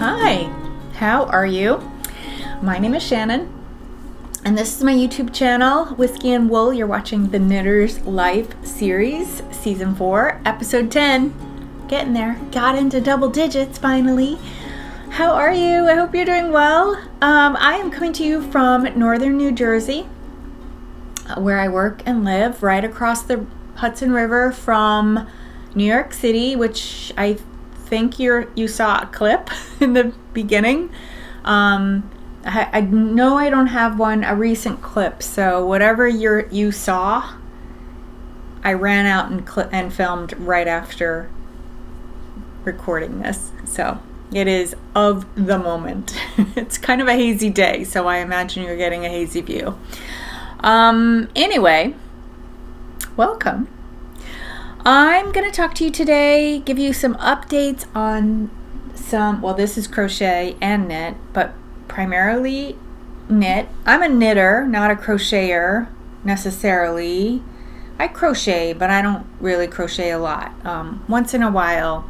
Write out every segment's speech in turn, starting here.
Hi, how are you? My name is Shannon, and this is my YouTube channel, Whiskey and Wool. You're watching the Knitter's Life series, Season 4, Episode 10. Getting there. Got into double digits, finally. How are you? I hope you're doing well. I am coming to you from northern New Jersey, where I work and live, right across the Hudson River from New York City, which I think you saw a clip in the beginning. I know I don't have a recent clip, so whatever you saw, I ran out and filmed right after recording this. So it is of the moment. It's kind of a hazy day, so I imagine you're getting a hazy view. Anyway, welcome. I'm going to talk to you today, give you some updates on this is crochet and knit, but primarily knit. I'm a knitter, not a crocheter necessarily. I crochet, but I don't really crochet a lot. Once in a while,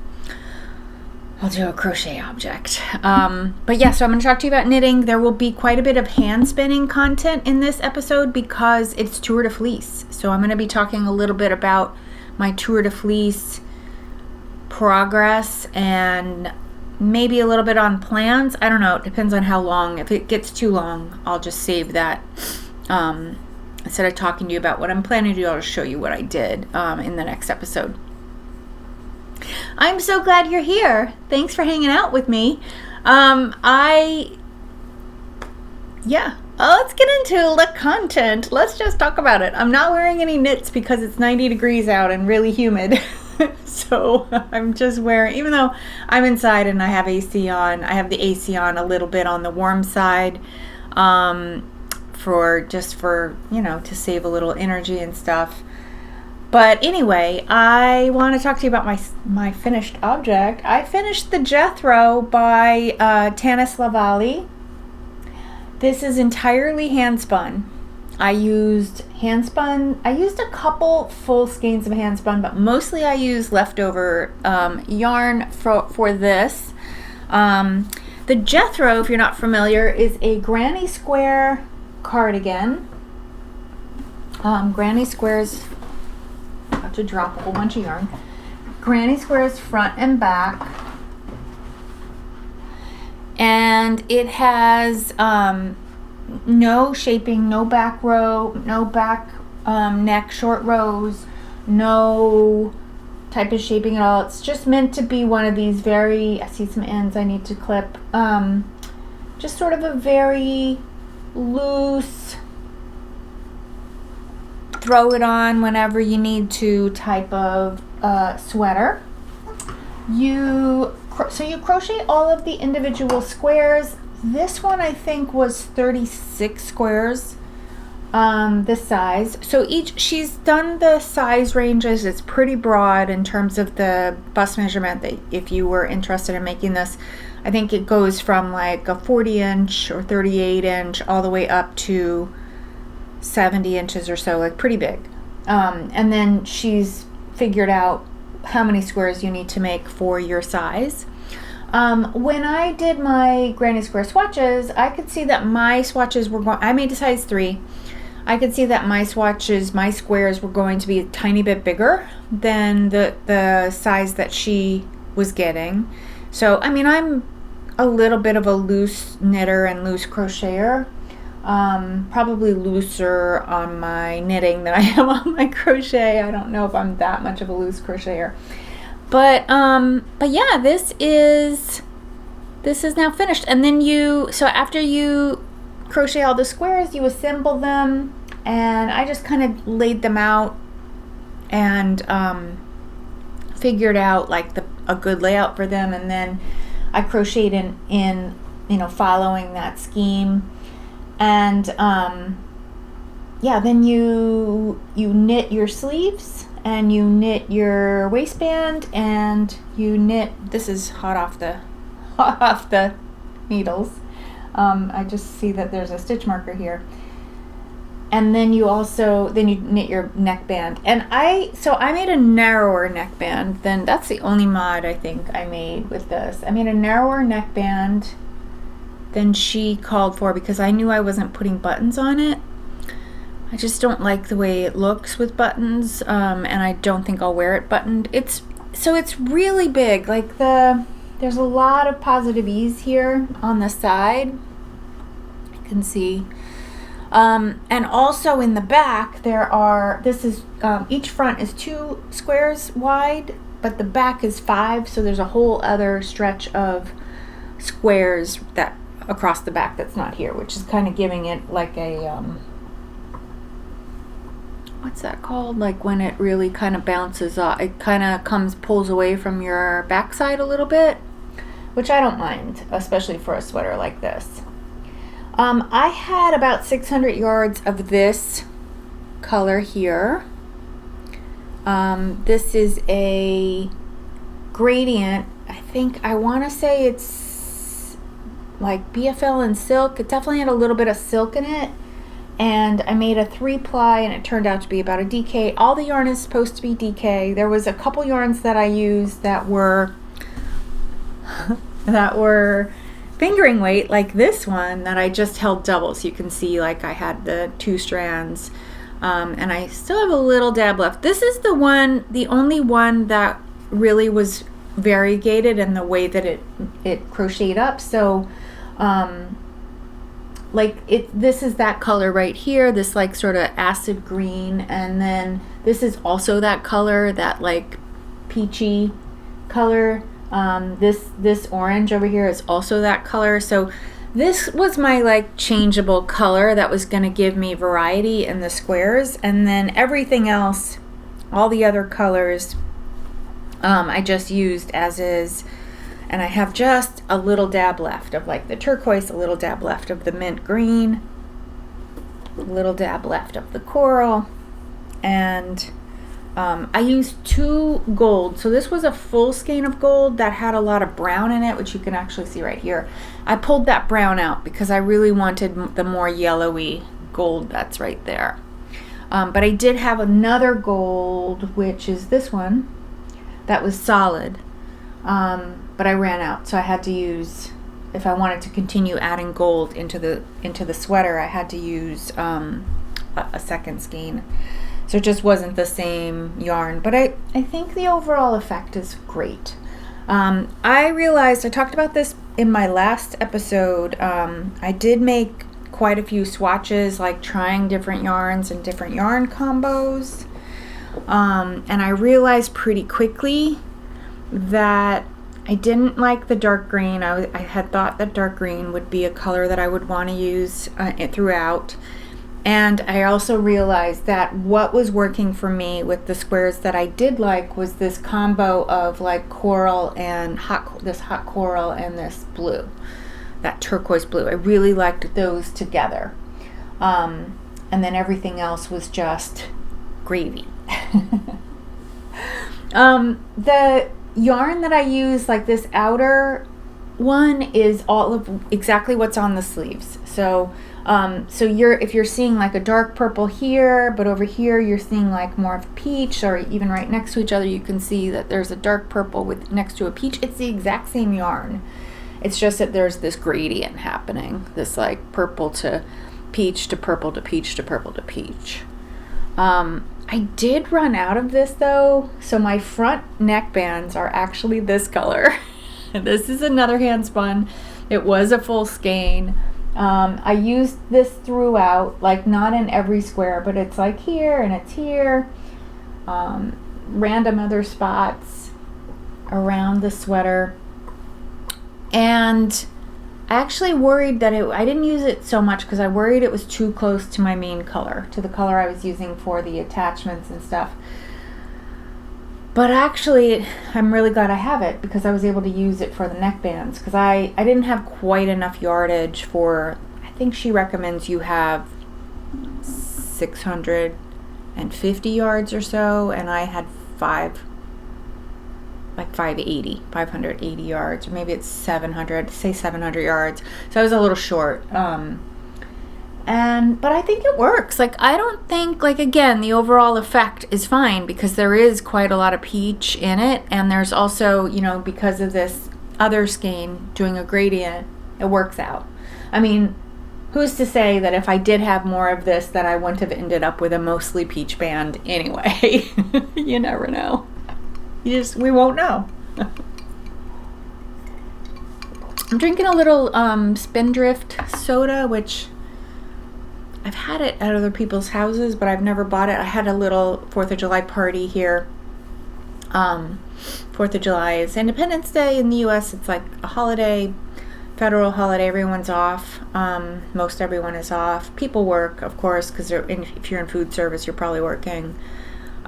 I'll do a crochet object. But yeah, so I'm going to talk to you about knitting. There will be quite a bit of hand spinning content in this episode because it's Tour de Fleece. So I'm going to be talking a little bit about my Tour de Fleece progress and maybe a little bit on plans. I don't know. It depends on how long. If it gets too long, I'll just save that. Instead of talking to you about what I'm planning to do, I'll just show you what I did in the next episode. I'm so glad you're here. Thanks for hanging out with me. Let's get into the content. Let's just talk about it. I'm not wearing any knits because it's 90 degrees out and really humid. So I'm just wearing, even though I'm inside and I have AC on, I have the AC on a little bit on the warm side for to save a little energy and stuff. But anyway, I want to talk to you about my finished object. I finished the Jethro by Tanis Lavallee. This is entirely handspun. I used a couple full skeins of handspun, but mostly I used leftover yarn for this. The Jethro, if you're not familiar, is a granny square cardigan. Granny squares, about to drop a whole bunch of yarn. Granny squares front and back. And it has no shaping, no back row, no back neck, short rows, no type of shaping at all. It's just meant to be one of these I see some ends I need to clip, just sort of a very loose, throw it on whenever you need to type of sweater. So you crochet all of the individual squares. This one I think was 36 squares, this size. So she's done the size ranges. It's pretty broad in terms of the bust measurement. That if you were interested in making this, I think it goes from like a 40-inch or 38-inch all the way up to 70 inches or so, like pretty big. And then she's figured out how many squares you need to make for your size. When I did my granny square swatches, I could see that my swatches were I made a size 3. I could see that my squares were going to be a tiny bit bigger than the size that she was getting. So, I mean, I'm a little bit of a loose knitter and loose crocheter. Probably looser on my knitting than I am on my crochet. I don't know if I'm that much of a loose crocheter. But yeah, this is now finished. And then so after you crochet all the squares, you assemble them, and I just kind of laid them out and figured out like a good layout for them, and then I crocheted in following that scheme. And then you knit your sleeves, and you knit your waistband, and you knit. This is hot off the needles. I just see that there's a stitch marker here. And then you also, then you knit your neckband. And so I made a narrower neckband than, that's the only mod I think I made with this. I made a narrower neckband than she called for because I knew I wasn't putting buttons on it. I just don't like the way it looks with buttons, and I don't think I'll wear it buttoned. So it's really big. Like there's a lot of positive ease here on the side. You can see. And also in the back each front is 2 squares wide, but the back is 5, so there's a whole other stretch of squares that across the back that's not here, which is kind of giving it like a what's that called? Like when it really kind of bounces off, it kind of pulls away from your backside a little bit, which I don't mind, especially for a sweater like this. I had about 600 yards of this color here. This is a gradient. I want to say it's like BFL and silk. It definitely had a little bit of silk in it. And I made a 3-ply and it turned out to be about a DK. All the yarn is supposed to be DK. There was a couple yarns that I used that were fingering weight, like this one that I just held double, so you can see like I had the 2 strands, and I still have a little dab left. This is the only one that really was variegated in the way that it crocheted up. So this is that color right here, this like sort of acid green, and then this is also that color, that like peachy color. This orange over here is also that color. So this was my like changeable color that was going to give me variety in the squares, and then everything else, all the other colors, I just used as is. And I have just a little dab left of like the turquoise, a little dab left of the mint green, a little dab left of the coral, and I used 2 gold. So this was a full skein of gold that had a lot of brown in it, which you can actually see right here. I pulled that brown out because I really wanted the more yellowy gold that's right there. But I did have another gold, which is this one, that was solid. But I ran out, so I had to use, if I wanted to continue adding gold into the sweater, I had to use a second skein. So it just wasn't the same yarn, but I think the overall effect is great. I realized, I talked about this in my last episode, I did make quite a few swatches, like trying different yarns and different yarn combos, and I realized pretty quickly that I didn't like the dark green. I had thought that dark green would be a color that I would want to use throughout. And I also realized that what was working for me with the squares that I did like was this combo of like coral and this hot coral and this blue, that turquoise blue. I really liked those together. And then everything else was just gravy. The yarn that I use, like this outer one, is all of exactly what's on the sleeves. So if you're seeing like a dark purple here, but over here you're seeing like more of peach, or even right next to each other you can see that there's a dark purple next to a peach. It's the exact same yarn. It's just that there's this gradient happening, this like purple to peach to purple to peach to purple to peach. I did run out of this though, so my front neck bands are actually this color. This is another handspun. It was a full skein. I used this throughout, like not in every square, but it's like here and it's here, random other spots around the sweater. And I actually worried that I didn't use it so much because I worried it was too close to my main color, to the color I was using for the attachments and stuff. But actually, I'm really glad I have it because I was able to use it for the neckbands, because I didn't have quite enough yardage for, I think she recommends you have 650 yards or so, and I had 580 yards, or maybe it's 700, say 700 yards. So I was a little short. But I think it works. Like, I don't think, like, again, the overall effect is fine because there is quite a lot of peach in it, and there's also, you know, because of this other skein doing a gradient, it works out. I mean, who's to say that if I did have more of this that I wouldn't have ended up with a mostly peach band anyway? You never know. We won't know. I'm drinking a little Spindrift soda, which I've had it at other people's houses, but I've never bought it. I had a little 4th of July party here. 4th of July is Independence Day in the US. It's like a holiday, federal holiday. Everyone's off. Most everyone is off. People work, of course, because if you're in food service, you're probably working,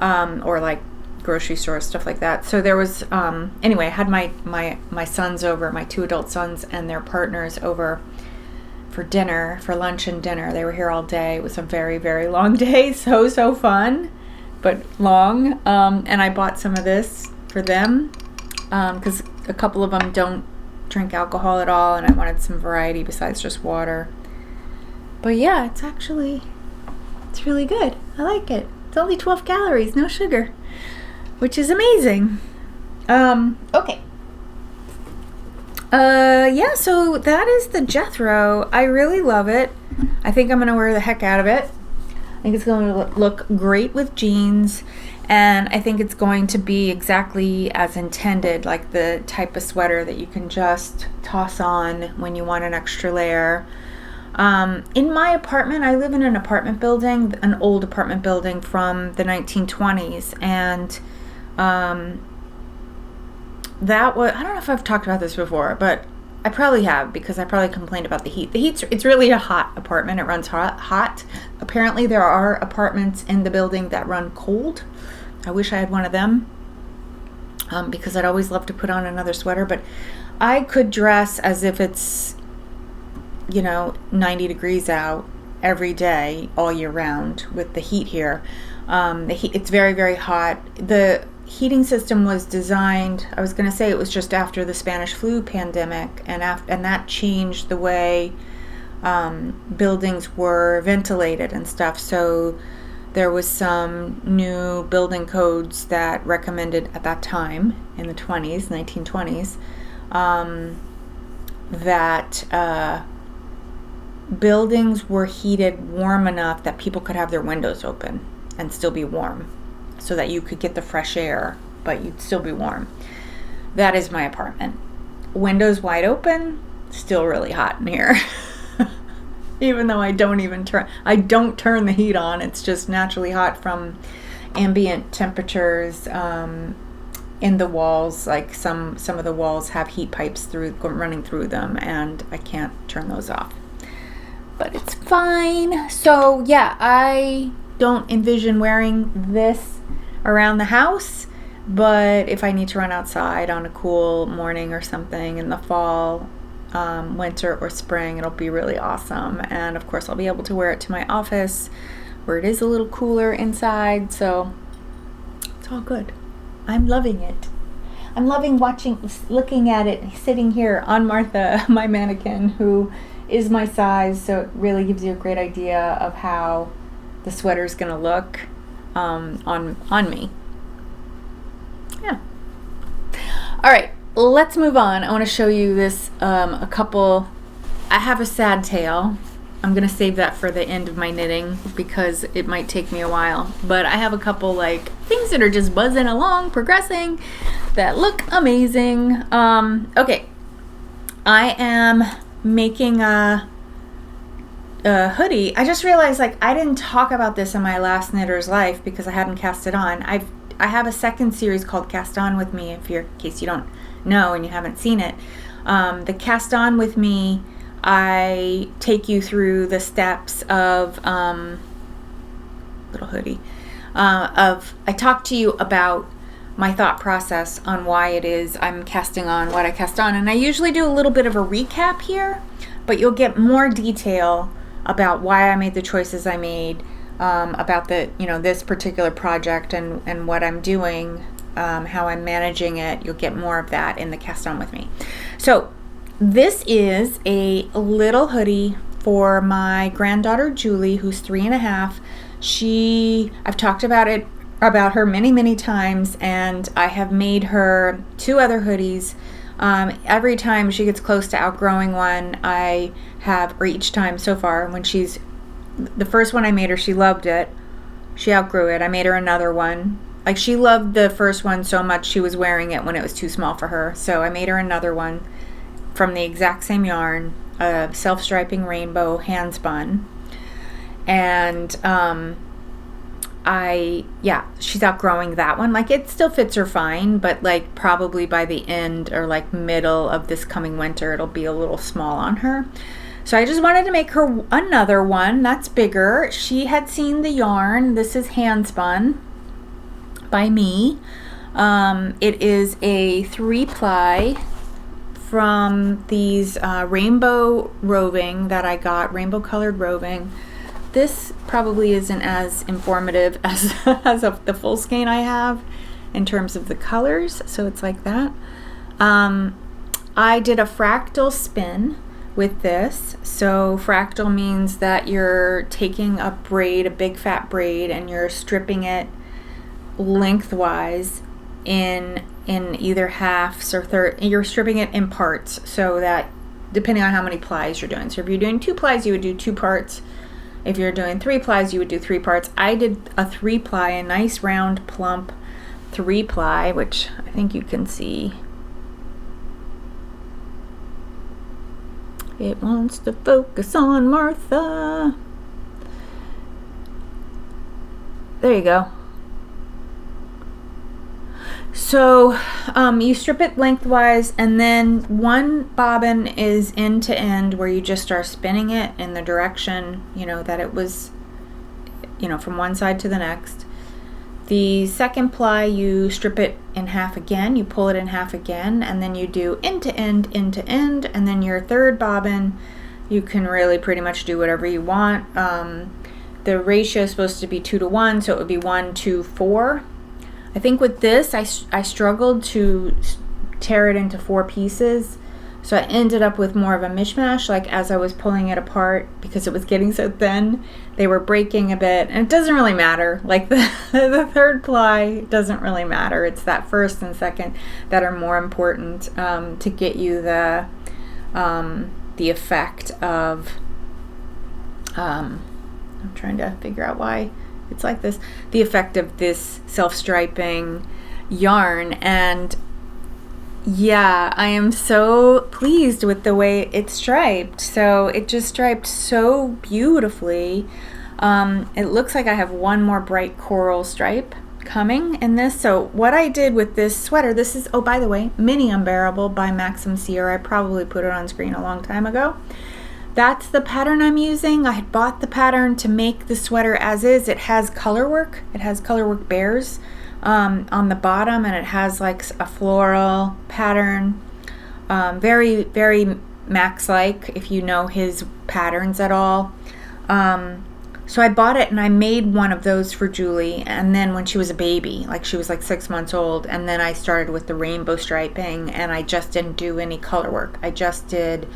or like grocery stores, stuff like that. So there was, anyway, I had my sons over, my 2 adult sons and their partners over for dinner, for lunch and dinner. They were here all day. It was a very, very long day. So fun, but long. And I bought some of this for them because a couple of them don't drink alcohol at all, and I wanted some variety besides just water. But yeah, it's really good. I like it. It's only 12 calories, no sugar, which is amazing. Okay. Yeah, so that is the Jethro. I really love it. I think I'm going to wear the heck out of it. I think it's going to look great with jeans, and I think it's going to be exactly as intended, like the type of sweater that you can just toss on when you want an extra layer. In my apartment, I live in an apartment building, an old apartment building from the 1920s, and that was, I don't know if I've talked about this before, but I probably have, because I probably complained about the heat. It's really a hot apartment. It runs hot. Apparently there are apartments in the building that run cold. I wish I had one of them, because I'd always love to put on another sweater, but I could dress as if it's, 90 degrees out every day, all year round with the heat here. It's very, very hot. The heating system was designed, I was going to say it was just after the Spanish flu pandemic, and that changed the way buildings were ventilated and stuff. So there was some new building codes that recommended at that time in the 1920s, that buildings were heated warm enough that people could have their windows open and still be warm, so that you could get the fresh air, but you'd still be warm. That is my apartment. Windows wide open, still really hot in here. Even though I don't turn the heat on. It's just naturally hot from ambient temperatures in the walls. Like some of the walls have heat pipes running through them, and I can't turn those off. But it's fine. So yeah, I don't envision wearing this around the house, but if I need to run outside on a cool morning or something in the fall, winter or spring, it'll be really awesome. And of course I'll be able to wear it to my office where it is a little cooler inside, so it's all good. I'm loving it. I'm loving looking at it, sitting here on Martha, my mannequin, who is my size, so it really gives you a great idea of how the sweater's gonna look on me. Yeah. All right, let's move on. I want to show you this I have a sad tale. I'm gonna save that for the end of my knitting because it might take me a while, but I have a couple like things that are just buzzing along, progressing, that look amazing. Okay, I am making a hoodie. I just realized, like, I didn't talk about this in my last knitter's life because I hadn't cast it on. I have a second series called Cast On With Me, in case you don't know and you haven't seen it. The Cast On With Me, I take you through the steps of little hoodie. I talk to you about my thought process on why it is I'm casting on what I cast on, and I usually do a little bit of a recap here, but you'll get more detail about why I made the choices I made, about this particular project and what I'm doing, how I'm managing it. You'll get more of that in the Cast On With Me. So this is a little hoodie for my granddaughter Julie, who's 3.5. I've talked about her many times, and I have made her 2 other hoodies. Every time she gets close to outgrowing one, or each time so far, the first one I made her, she loved it. She outgrew it. I made her another one. Like, she loved the first one so much she was wearing it when it was too small for her. So I made her another one from the exact same yarn, a self-striping rainbow handspun. And she's outgrowing that one. Like, it still fits her fine, but like probably by the end or like middle of this coming winter, it'll be a little small on her. So I just wanted to make her another one that's bigger. She had seen the yarn. This is handspun by me. It is a 3-ply from these rainbow roving that I got, rainbow colored roving. This probably isn't as informative as the full skein I have in terms of the colors, so it's like that. I did a fractal spin with this. So fractal means that you're taking a braid, a big fat braid, and you're stripping it lengthwise in either halves or you're stripping it in parts, so that depending on how many plies you're doing. So if you're doing 2 plies, you would do 2 parts. If you're doing 3 plies, you would do 3 parts. I did a 3-ply, a nice round plump 3-ply, which I think you can see. It wants to focus on Martha. There you go. So you strip it lengthwise, and then one bobbin is end to end where you just start spinning it in the direction, that it was, from one side to the next. The second ply, you strip it in half again, you pull it in half again, and then you do end to end, and then your third bobbin, you can really pretty much do whatever you want. The ratio is supposed to be 2 to 1, so it would be 1, 2, 4. I think with this, I struggled to tear it into 4 pieces, so I ended up with more of a mishmash. Like, as I was pulling it apart, because it was getting so thin, they were breaking a bit, and it doesn't really matter. Like, the third ply doesn't really matter. It's that first and second that are more important to get you the effect of, I'm trying to figure out why it's like this, the effect of this self-striping yarn. And yeah, I am so pleased with the way it's striped. So it just striped so beautifully. It looks like I have one more bright coral stripe coming in this. So what I did with this sweater, this is, oh, by the way, Mini-Unbearable by Maxim Cyr. I probably put it on screen a long time ago. That's the pattern I'm using. I had bought the pattern to make the sweater as is. It has color work. It has color work bears on the bottom, and it has like a floral pattern. Very, very Max-like, if you know his patterns at all. So I bought it, and I made one of those for Julie, and then when she was a baby, like she was like 6 months old, and then I started with the rainbow striping, and I just didn't do any color work. I just did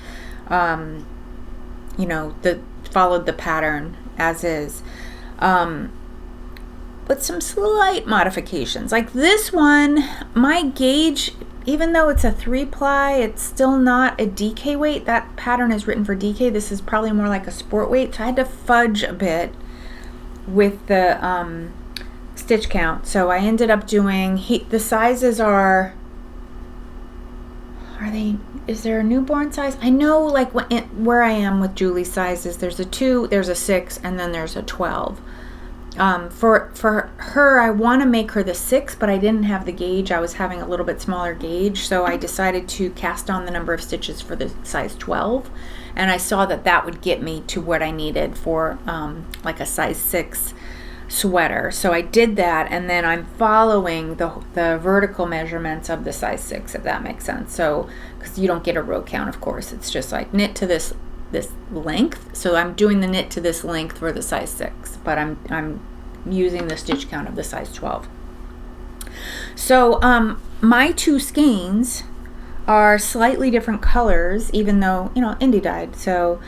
followed the pattern as is, with some slight modifications. Like this one, my gauge, even though it's a 3-ply, it's still not a DK weight. That pattern is written for DK. This is probably more like a sport weight, so I had to fudge a bit with the stitch count. So I ended up doing, the sizes are they, is there a newborn size? I know, like where I am with Julie's sizes, there's a 2, there's a 6, and then there's a 12. For her, I want to make her the 6, but I didn't have the gauge. I was having a little bit smaller gauge, so I decided to cast on the number of stitches for the size 12, and I saw that that would get me to what I needed for like a size 6 sweater. So I did that, and then I'm following the vertical measurements of the size 6, if that makes sense. So, because you don't get a row count, of course, it's just like knit to this length. So I'm doing the knit to this length for the size 6, but I'm using the stitch count of the size 12. So my 2 skeins are slightly different colors, even though indie dyed. So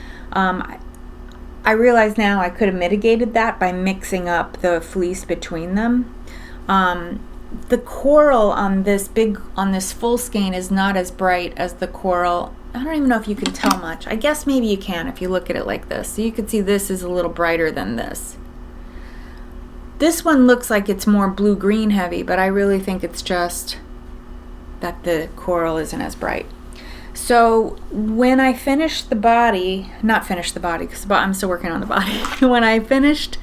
I realize now I could have mitigated that by mixing up the fleece between them. The coral on this full skein is not as bright as the coral. I don't even know if you can tell much. I guess maybe you can if you look at it like this. So you can see this is a little brighter than this. This one looks like it's more blue-green heavy, but I really think it's just that the coral isn't as bright. So when I finished the body, not finished the body because I'm still working on the body. When I finished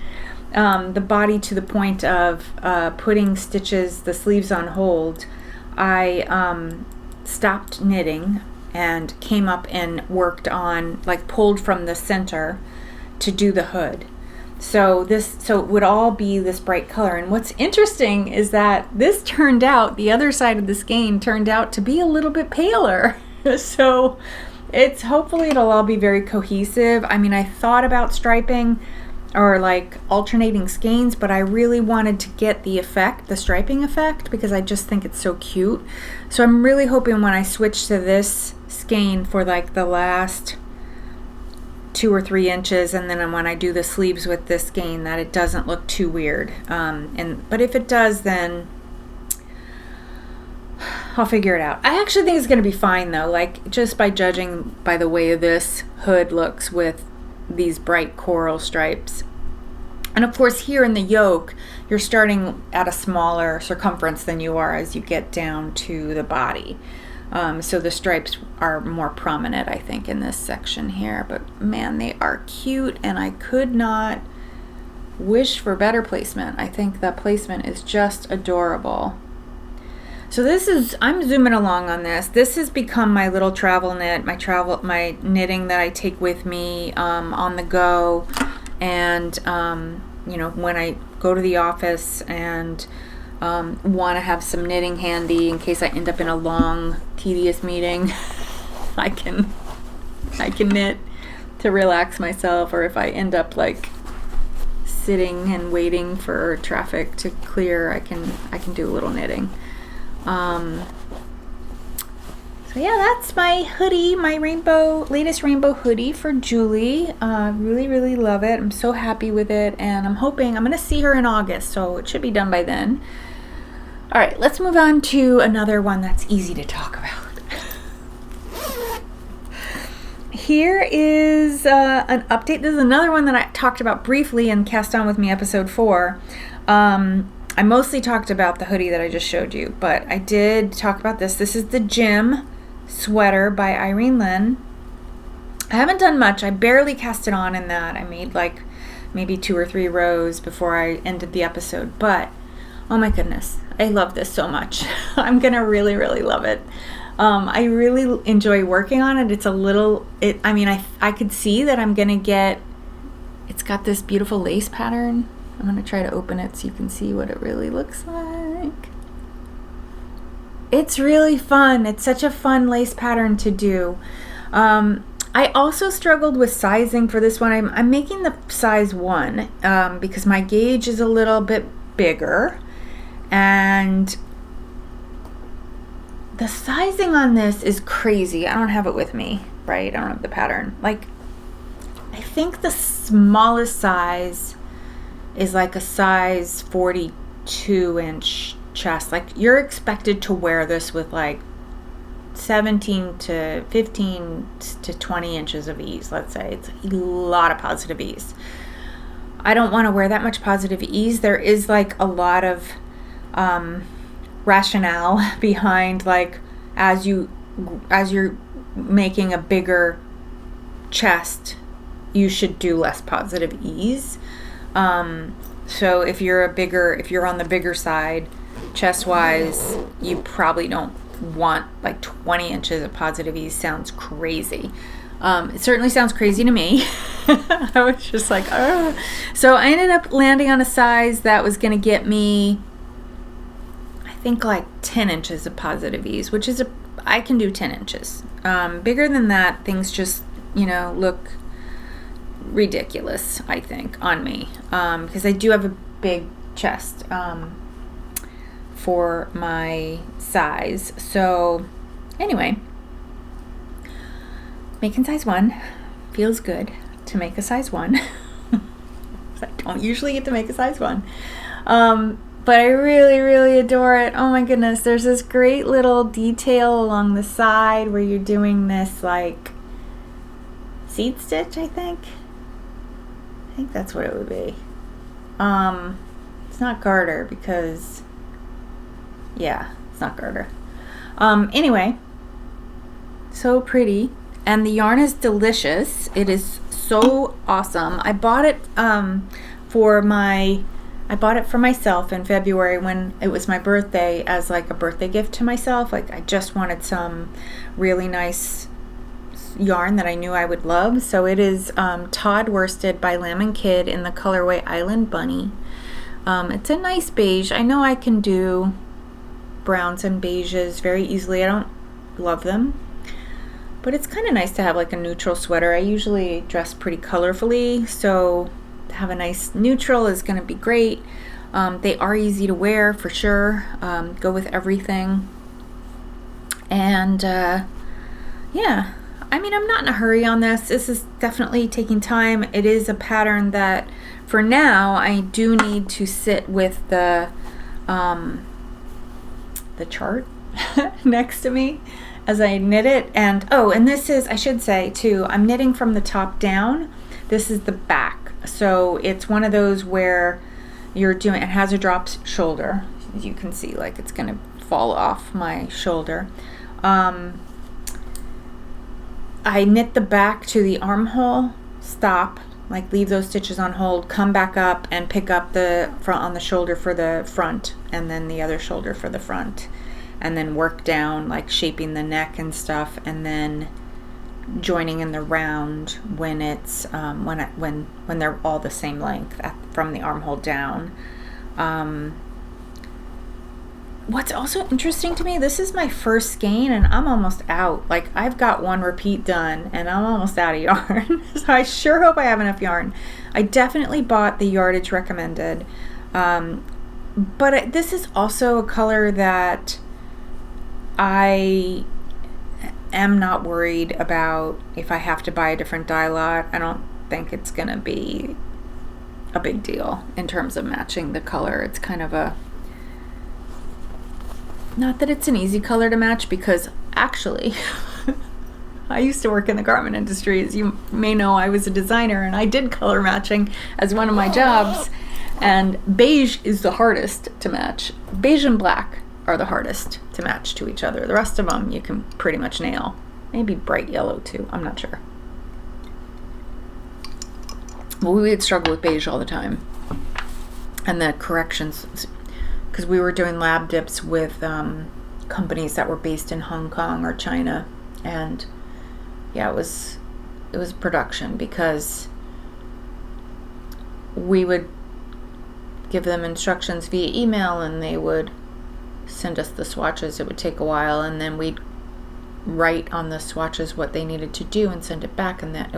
the body to the point of putting stitches, the sleeves on hold, I stopped knitting and came up and worked on, like pulled from the center to do the hood. So it would all be this bright color. And what's interesting is that this turned out, the other side of the skein turned out to be a little bit paler. So hopefully it'll all be very cohesive. I mean, I thought about striping or like alternating skeins, but I really wanted to get the effect, the striping effect, because I just think it's so cute. So I'm really hoping when I switch to this skein for like the last 2 or 3 inches, and then when I do the sleeves with this skein, that it doesn't look too weird. But if it does, then I'll figure it out. I actually think it's going to be fine though, like just by judging by the way this hood looks with these bright coral stripes. And of course here in the yoke, you're starting at a smaller circumference than you are as you get down to the body. So the stripes are more prominent, I think, in this section here. But man, they are cute, and I could not wish for better placement. I think the placement is just adorable. So I'm zooming along on this. This has become my little travel knit, my knitting that I take with me on the go, and when I go to the office and want to have some knitting handy in case I end up in a long, tedious meeting. I can knit to relax myself, or if I end up like sitting and waiting for traffic to clear, I can do a little knitting. So yeah, that's my hoodie, my latest rainbow hoodie for Julie. Really, really love it. I'm so happy with it, and I'm hoping I'm going to see her in August, so it should be done by then. All right, let's move on to another one that's easy to talk about. Here is an update. This is another one that I talked about briefly in Cast On With Me episode 4. I mostly talked about the hoodie that I just showed you, but I did talk about this. This is the Gym sweater by Irene. I haven't done much. I barely cast it on in that. I made like maybe 2 or 3 rows before I ended the episode, but oh my goodness, I love this so much. I'm gonna really, really love it. I really enjoy working on it. I could see that I'm gonna get, it's got this beautiful lace pattern. I'm going to try to open it so you can see what it really looks like. It's really fun. It's such a fun lace pattern to do. I also struggled with sizing for this one. I'm making the size 1 because my gauge is a little bit bigger. And the sizing on this is crazy. I don't have it with me, right? I don't have the pattern. Like, I think the smallest size is like a size 42 inch chest. Like, you're expected to wear this with like 17 to 15 to 20 inches of ease, let's say. It's a lot of positive ease. I don't want to wear that much positive ease. There is like a lot of rationale behind, like, as you're making a bigger chest, you should do less positive ease. So if you're on the bigger side, chest-wise, you probably don't want like 20 inches of positive ease. Sounds crazy. It certainly sounds crazy to me. I was just like, oh. So I ended up landing on a size that was going to get me, I think, like 10 inches of positive ease, which is I can do 10 inches. Bigger than that, things just, look ridiculous, I think, on me, because I do have a big chest for my size. So anyway, making size 1 feels good. to make a size 1. I don't usually get to make a size 1. But I really, really adore it. Oh my goodness, there's this great little detail along the side where you're doing this like seed stitch, I think. I think that's what it would be. It's not garter because, yeah, it's not garter. Anyway, so pretty. And the yarn is delicious. It is so awesome. I bought it for myself in February when it was my birthday as like a birthday gift to myself. Like I just wanted some really nice yarn that I knew I would love. So it is Todd worsted by Lamb & Kid in the colorway Island Bunny. It's a nice beige. I know I can do browns and beiges very easily. I don't love them, but it's kind of nice to have like a neutral sweater. I usually dress pretty colorfully, so to have a nice neutral is going to be great. They are easy to wear for sure. Go with everything. And yeah, I mean, I'm not in a hurry on this. This is definitely taking time. It is a pattern that for now I do need to sit with the chart next to me as I knit it. And oh, and this is, I should say too, I'm knitting from the top down. This is the back. So it's one of those where you're doing, it has a drop shoulder. As you can see, like it's gonna fall off my shoulder. I knit the back to the armhole, stop, like leave those stitches on hold, come back up and pick up the front on the shoulder for the front, and then the other shoulder for the front, and then work down, like shaping the neck and stuff, and then joining in the round when it's when they're all the same length from the armhole down. What's also interesting to me, this is my first skein and I'm almost out. Like I've got one repeat done and I'm almost out of yarn. So I sure hope I have enough yarn. I definitely bought the yardage recommended, but this is also a color that I am not worried about if I have to buy a different dye lot. I don't think it's gonna be a big deal in terms of matching the color. It's kind of a, not that it's an easy color to match, because actually I used to work in the garment industry. As you may know, I was a designer and I did color matching as one of my jobs, and beige is the hardest to match. Beige and black are the hardest to match to each other. The rest of them you can pretty much nail. Maybe bright yellow too, I'm not sure. Well, we would struggle with beige all the time. And the corrections, because we were doing lab dips with companies that were based in Hong Kong or China, and yeah, it was production, because we would give them instructions via email and they would send us the swatches. It would take a while, and then we'd write on the swatches what they needed to do and send it back, and that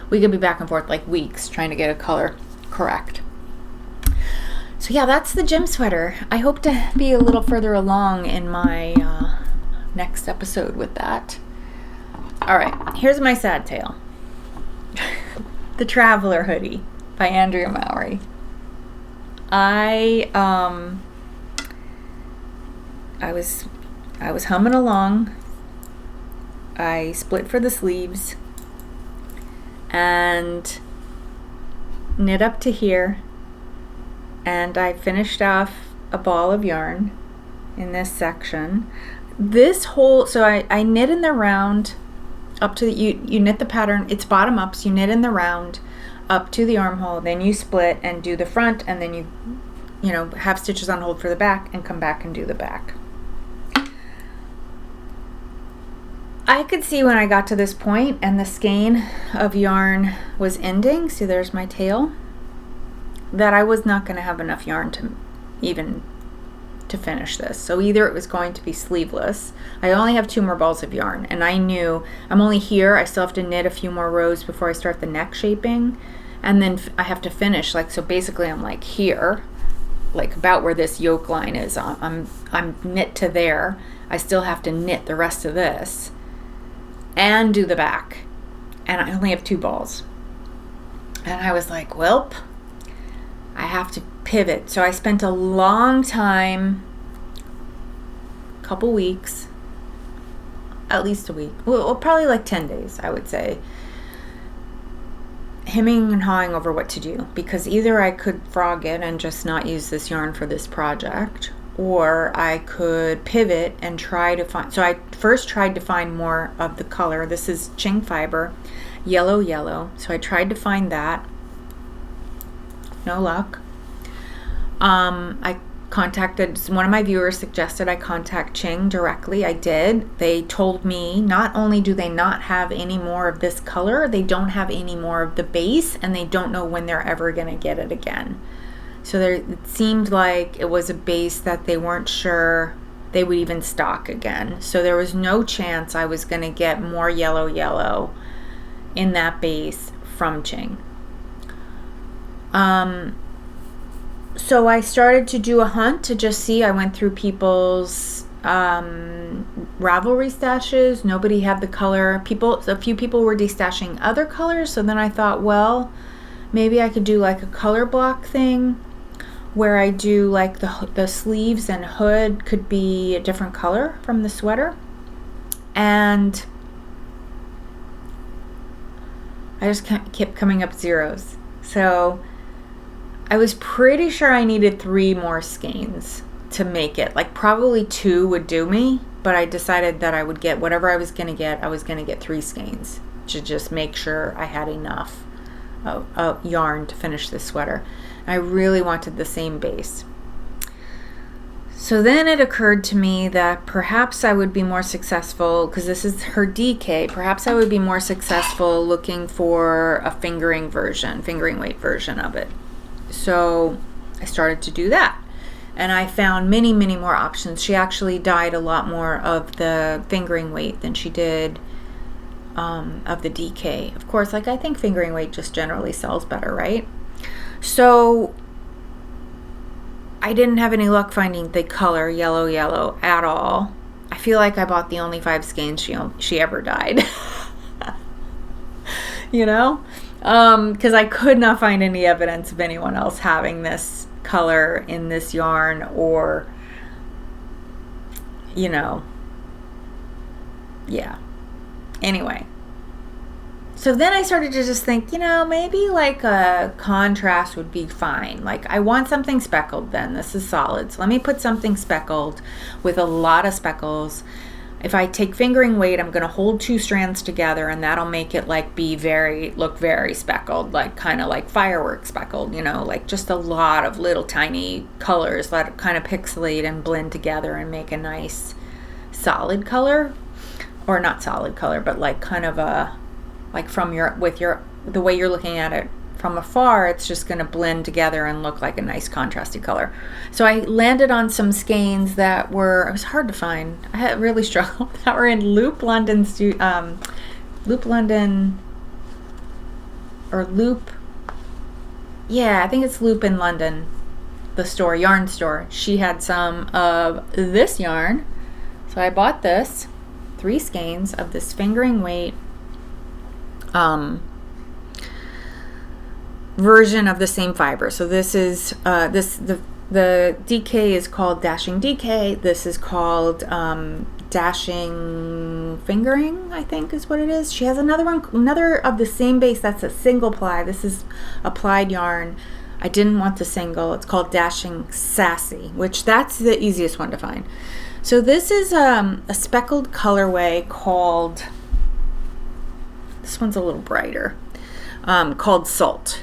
we could be back and forth like weeks trying to get a color correct. So yeah, that's the gym sweater. I hope to be a little further along in my next episode with that. All right, here's my sad tale. The Traveler Hoodie by Andrea Mowry. I was humming along. I split for the sleeves and knit up to here, and I finished off a ball of yarn in this section. This whole, so I knit in the round up to the, you knit the pattern, it's bottom up, so you knit in the round up to the armhole, then you split and do the front, and then you know, have stitches on hold for the back and come back and do the back. I could see when I got to this point and the skein of yarn was ending, so there's my tail, that I was not going to have enough yarn to even to finish this. So either it was going to be sleeveless. I only have 2 more balls of yarn, and I knew I'm only here. I still have to knit a few more rows before I start the neck shaping, and then I have to finish, like, so basically I'm like here, like about where this yoke line is. I'm knit to there. I still have to knit the rest of this and do the back, and I only have 2 balls. And I was like, well, I have to pivot. So I spent a long time, couple weeks, at least a week, well, probably like 10 days, I would say, hemming and hawing over what to do, because either I could frog it and just not use this yarn for this project, or I could pivot and try to find, so I first tried to find more of the color. This is Qing fiber, yellow, so I tried to find that. No luck. I contacted, one of my viewers suggested I contact Qing directly. I did. They told me not only do they not have any more of this color, they don't have any more of the base, and they don't know when they're ever going to get it again. So it seemed like it was a base that they weren't sure they would even stock again. So there was no chance I was going to get more yellow in that base from Qing. So I started to do a hunt to just see. I went through people's Ravelry stashes. Nobody had the color. A few people were destashing other colors. So then I thought, well, maybe I could do like a color block thing where I do like the sleeves and hood could be a different color from the sweater. And I just kept coming up zeros. So I was pretty sure I needed 3 more skeins to make it. Like probably 2 would do me, but I decided that I would get whatever I was going to get. I was going to get 3 skeins to just make sure I had enough yarn to finish this sweater. And I really wanted the same base. So then it occurred to me that perhaps I would be more successful, because this is her DK, perhaps I would be more successful looking for a fingering weight version of it. So I started to do that, and I found many more options. She actually dyed a lot more of the fingering weight than she did of the DK. Of course, like I think fingering weight just generally sells better, right? So I didn't have any luck finding the color yellow at all. I feel like I bought the only 5 skeins she ever dyed. You know? Because I could not find any evidence of anyone else having this color in this yarn, or, you know, yeah. Anyway, so then I started to just think, you know, maybe like a contrast would be fine. Like I want something speckled then. This is solid. So let me put something speckled with a lot of speckles. If I take fingering weight, I'm going to hold 2 strands together, and that'll make it like look very speckled, like kind of like fireworks speckled, you know, like just a lot of little tiny colors that kind of pixelate and blend together and make a nice solid color, or not solid color, but like kind of a, like from the way you're looking at it from afar, it's just going to blend together and look like a nice contrasty color. So I landed on some skeins that were, it was hard to find. I had really struggled. That were in Loop London, yeah, I think it's Loop in London, the store, yarn store. She had some of this yarn. So I bought this, 3 skeins of this fingering weight version of the same fiber. So this is the DK is called Dashing DK. This is called Dashing Fingering, I think is what it is. She has another of the same base that's a single ply. This is a plied yarn. I didn't want the single. It's called Dashing Sassy, which that's the easiest one to find. So this is a speckled colorway called, this one's a little brighter, called Salt.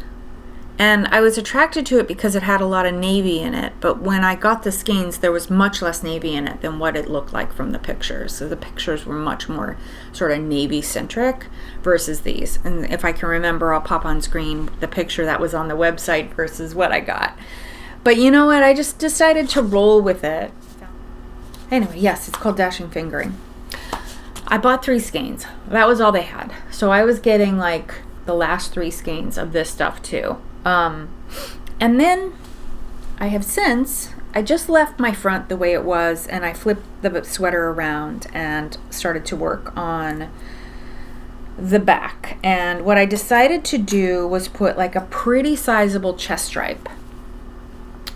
And I was attracted to it because it had a lot of navy in it, but when I got the skeins, there was much less navy in it than what it looked like from the pictures. So the pictures were much more sort of navy-centric versus these. And if I can remember, I'll pop on screen the picture that was on the website versus what I got. But you know what? I just decided to roll with it. Anyway, yes, it's called Dashing Fingering. I bought 3 skeins. That was all they had. So I was getting like the last 3 skeins of this stuff too. And then I just left my front the way it was, and I flipped the sweater around and started to work on the back. And what I decided to do was put like a pretty sizable chest stripe.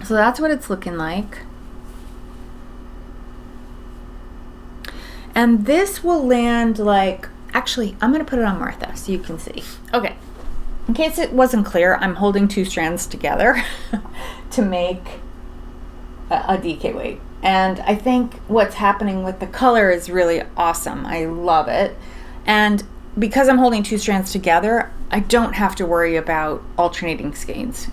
So that's what it's looking like. And this will land like, actually, I'm going to put it on Martha so you can see. Okay. In case it wasn't clear, I'm holding 2 strands together to make a DK weight. And I think what's happening with the color is really awesome. I love it. And because I'm holding 2 strands together, I don't have to worry about alternating skeins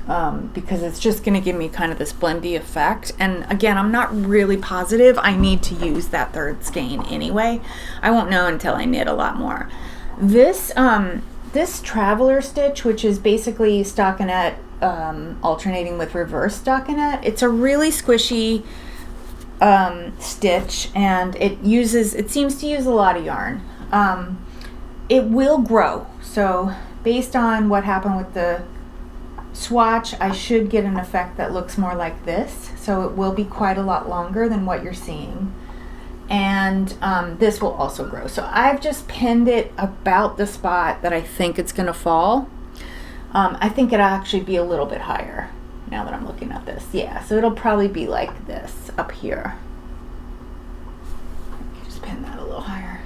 because it's just going to give me kind of this blendy effect. And again, I'm not really positive I need to use that 3rd skein anyway. I won't know until I knit a lot more. This traveler stitch, which is basically stockinette alternating with reverse stockinette, it's a really squishy stitch, and it seems to use a lot of yarn. It will grow, so based on what happened with the swatch, I should get an effect that looks more like this, so it will be quite a lot longer than what you're seeing. And this will also grow. So I've just pinned it about the spot that I think it's going to fall. I think it'll actually be a little bit higher now that I'm looking at this. Yeah, so it'll probably be like this up here. Just pin that a little higher.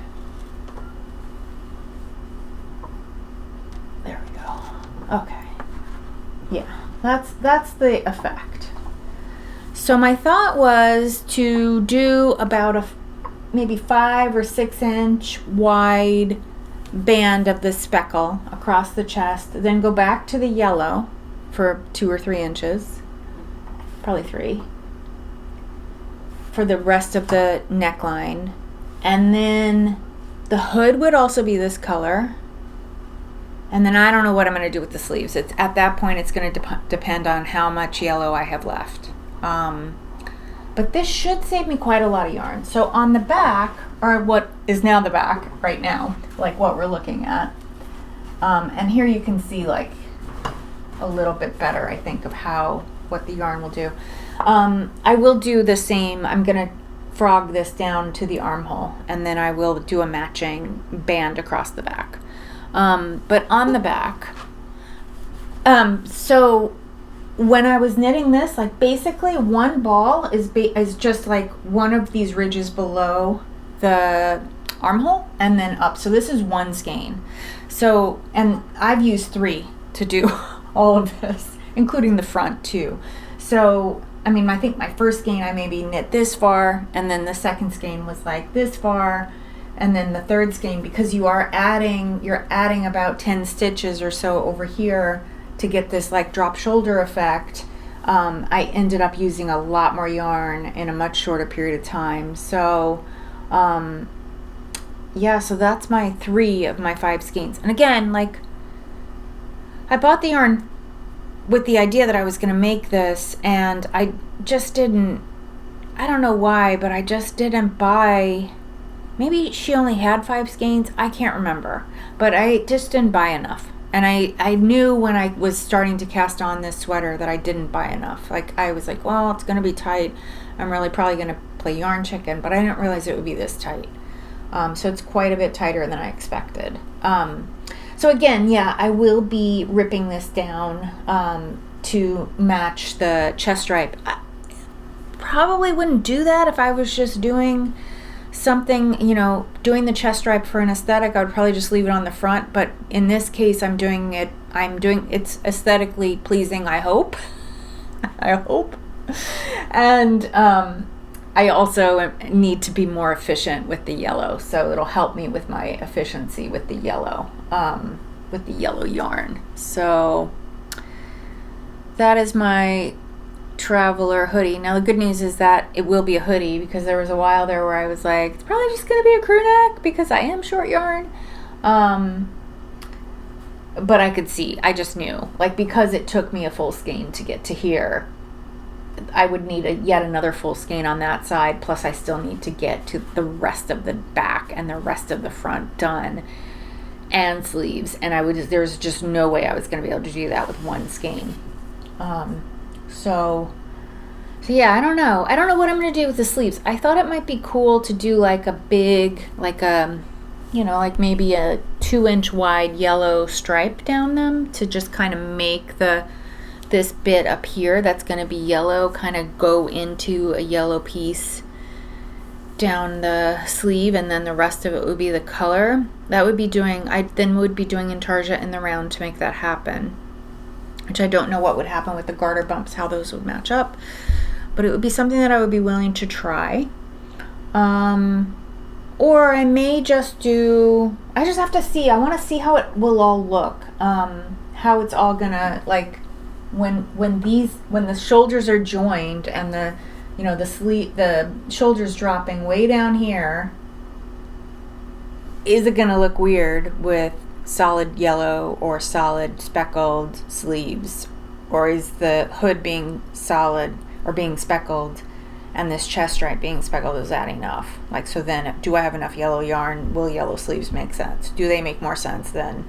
There we go. Okay. Yeah, that's the effect. So my thought was to do about a maybe 5 or 6 inch wide band of the speckle across the chest, then go back to the yellow for 2 or 3 inches, probably 3, for the rest of the neckline. And then the hood would also be this color. And then I don't know what I'm going to do with the sleeves. It's at that point it's going to depend on how much yellow I have left. But this should save me quite a lot of yarn. So on the back, or what is now the back right now, like what we're looking at, and here you can see like a little bit better, I think, of what the yarn will do. I will do the same. I'm gonna frog this down to the armhole, and then I will do a matching band across the back. But on the back, so when I was knitting this, like basically one ball is just like one of these ridges below the armhole and then up. So this is 1 skein. So, and I've used 3 to do all of this, including the front too. So, I mean, I think my first skein I maybe knit this far, and then the second skein was like this far, and then the third skein, because you're adding about 10 stitches or so over here to get this like drop shoulder effect. I ended up using a lot more yarn in a much shorter period of time. So yeah, so that's my 3 of my 5 skeins. And again, like, I bought the yarn with the idea that I was going to make this, and I just didn't, I don't know why, but I just didn't buy, maybe she only had 5 skeins, I can't remember, but I just didn't buy enough. And I knew when I was starting to cast on this sweater that I didn't buy enough. Like, I was like, well, it's going to be tight. I'm really probably going to play yarn chicken, but I didn't realize it would be this tight. So it's quite a bit tighter than I expected. So again, yeah, I will be ripping this down to match the chest stripe. I probably wouldn't do that if I was just doing something, you know, doing the chest stripe for an aesthetic. I would probably just leave it on the front, but in this case it's aesthetically pleasing, I hope. I hope. And I also need to be more efficient with the yellow, so it'll help me with my efficiency with the yellow yarn. So that is my traveler hoodie. Now the good news is that it will be a hoodie, because there was a while there where I was like, it's probably just gonna be a crew neck because I am short yarn. But I could see, I just knew, like, because it took me a full skein to get to here, I would need yet another full skein on that side, plus I still need to get to the rest of the back and the rest of the front done, and sleeves, and there's just no way I was going to be able to do that with 1 skein. So yeah, I don't know what I'm going to do with the sleeves. I thought it might be cool to do like a big, like you know, like maybe a 2-inch wide yellow stripe down them to just kind of make this bit up here that's going to be yellow kind of go into a yellow piece down the sleeve, and then the rest of it would be the color. That would be doing, I then would be doing intarsia in the round to make that happen, which I don't know what would happen with the garter bumps, how those would match up, but it would be something that I would be willing to try. Or I may just do, I just have to see, I want to see how it will all look, how it's all gonna, like, when the shoulders are joined and the, you know, the shoulders dropping way down here, is it gonna look weird with solid yellow or solid speckled sleeves, or is the hood being solid or being speckled and this chest stripe being speckled, is that enough? Like, so then do I have enough yellow yarn? Will yellow sleeves make sense? Do they make more sense than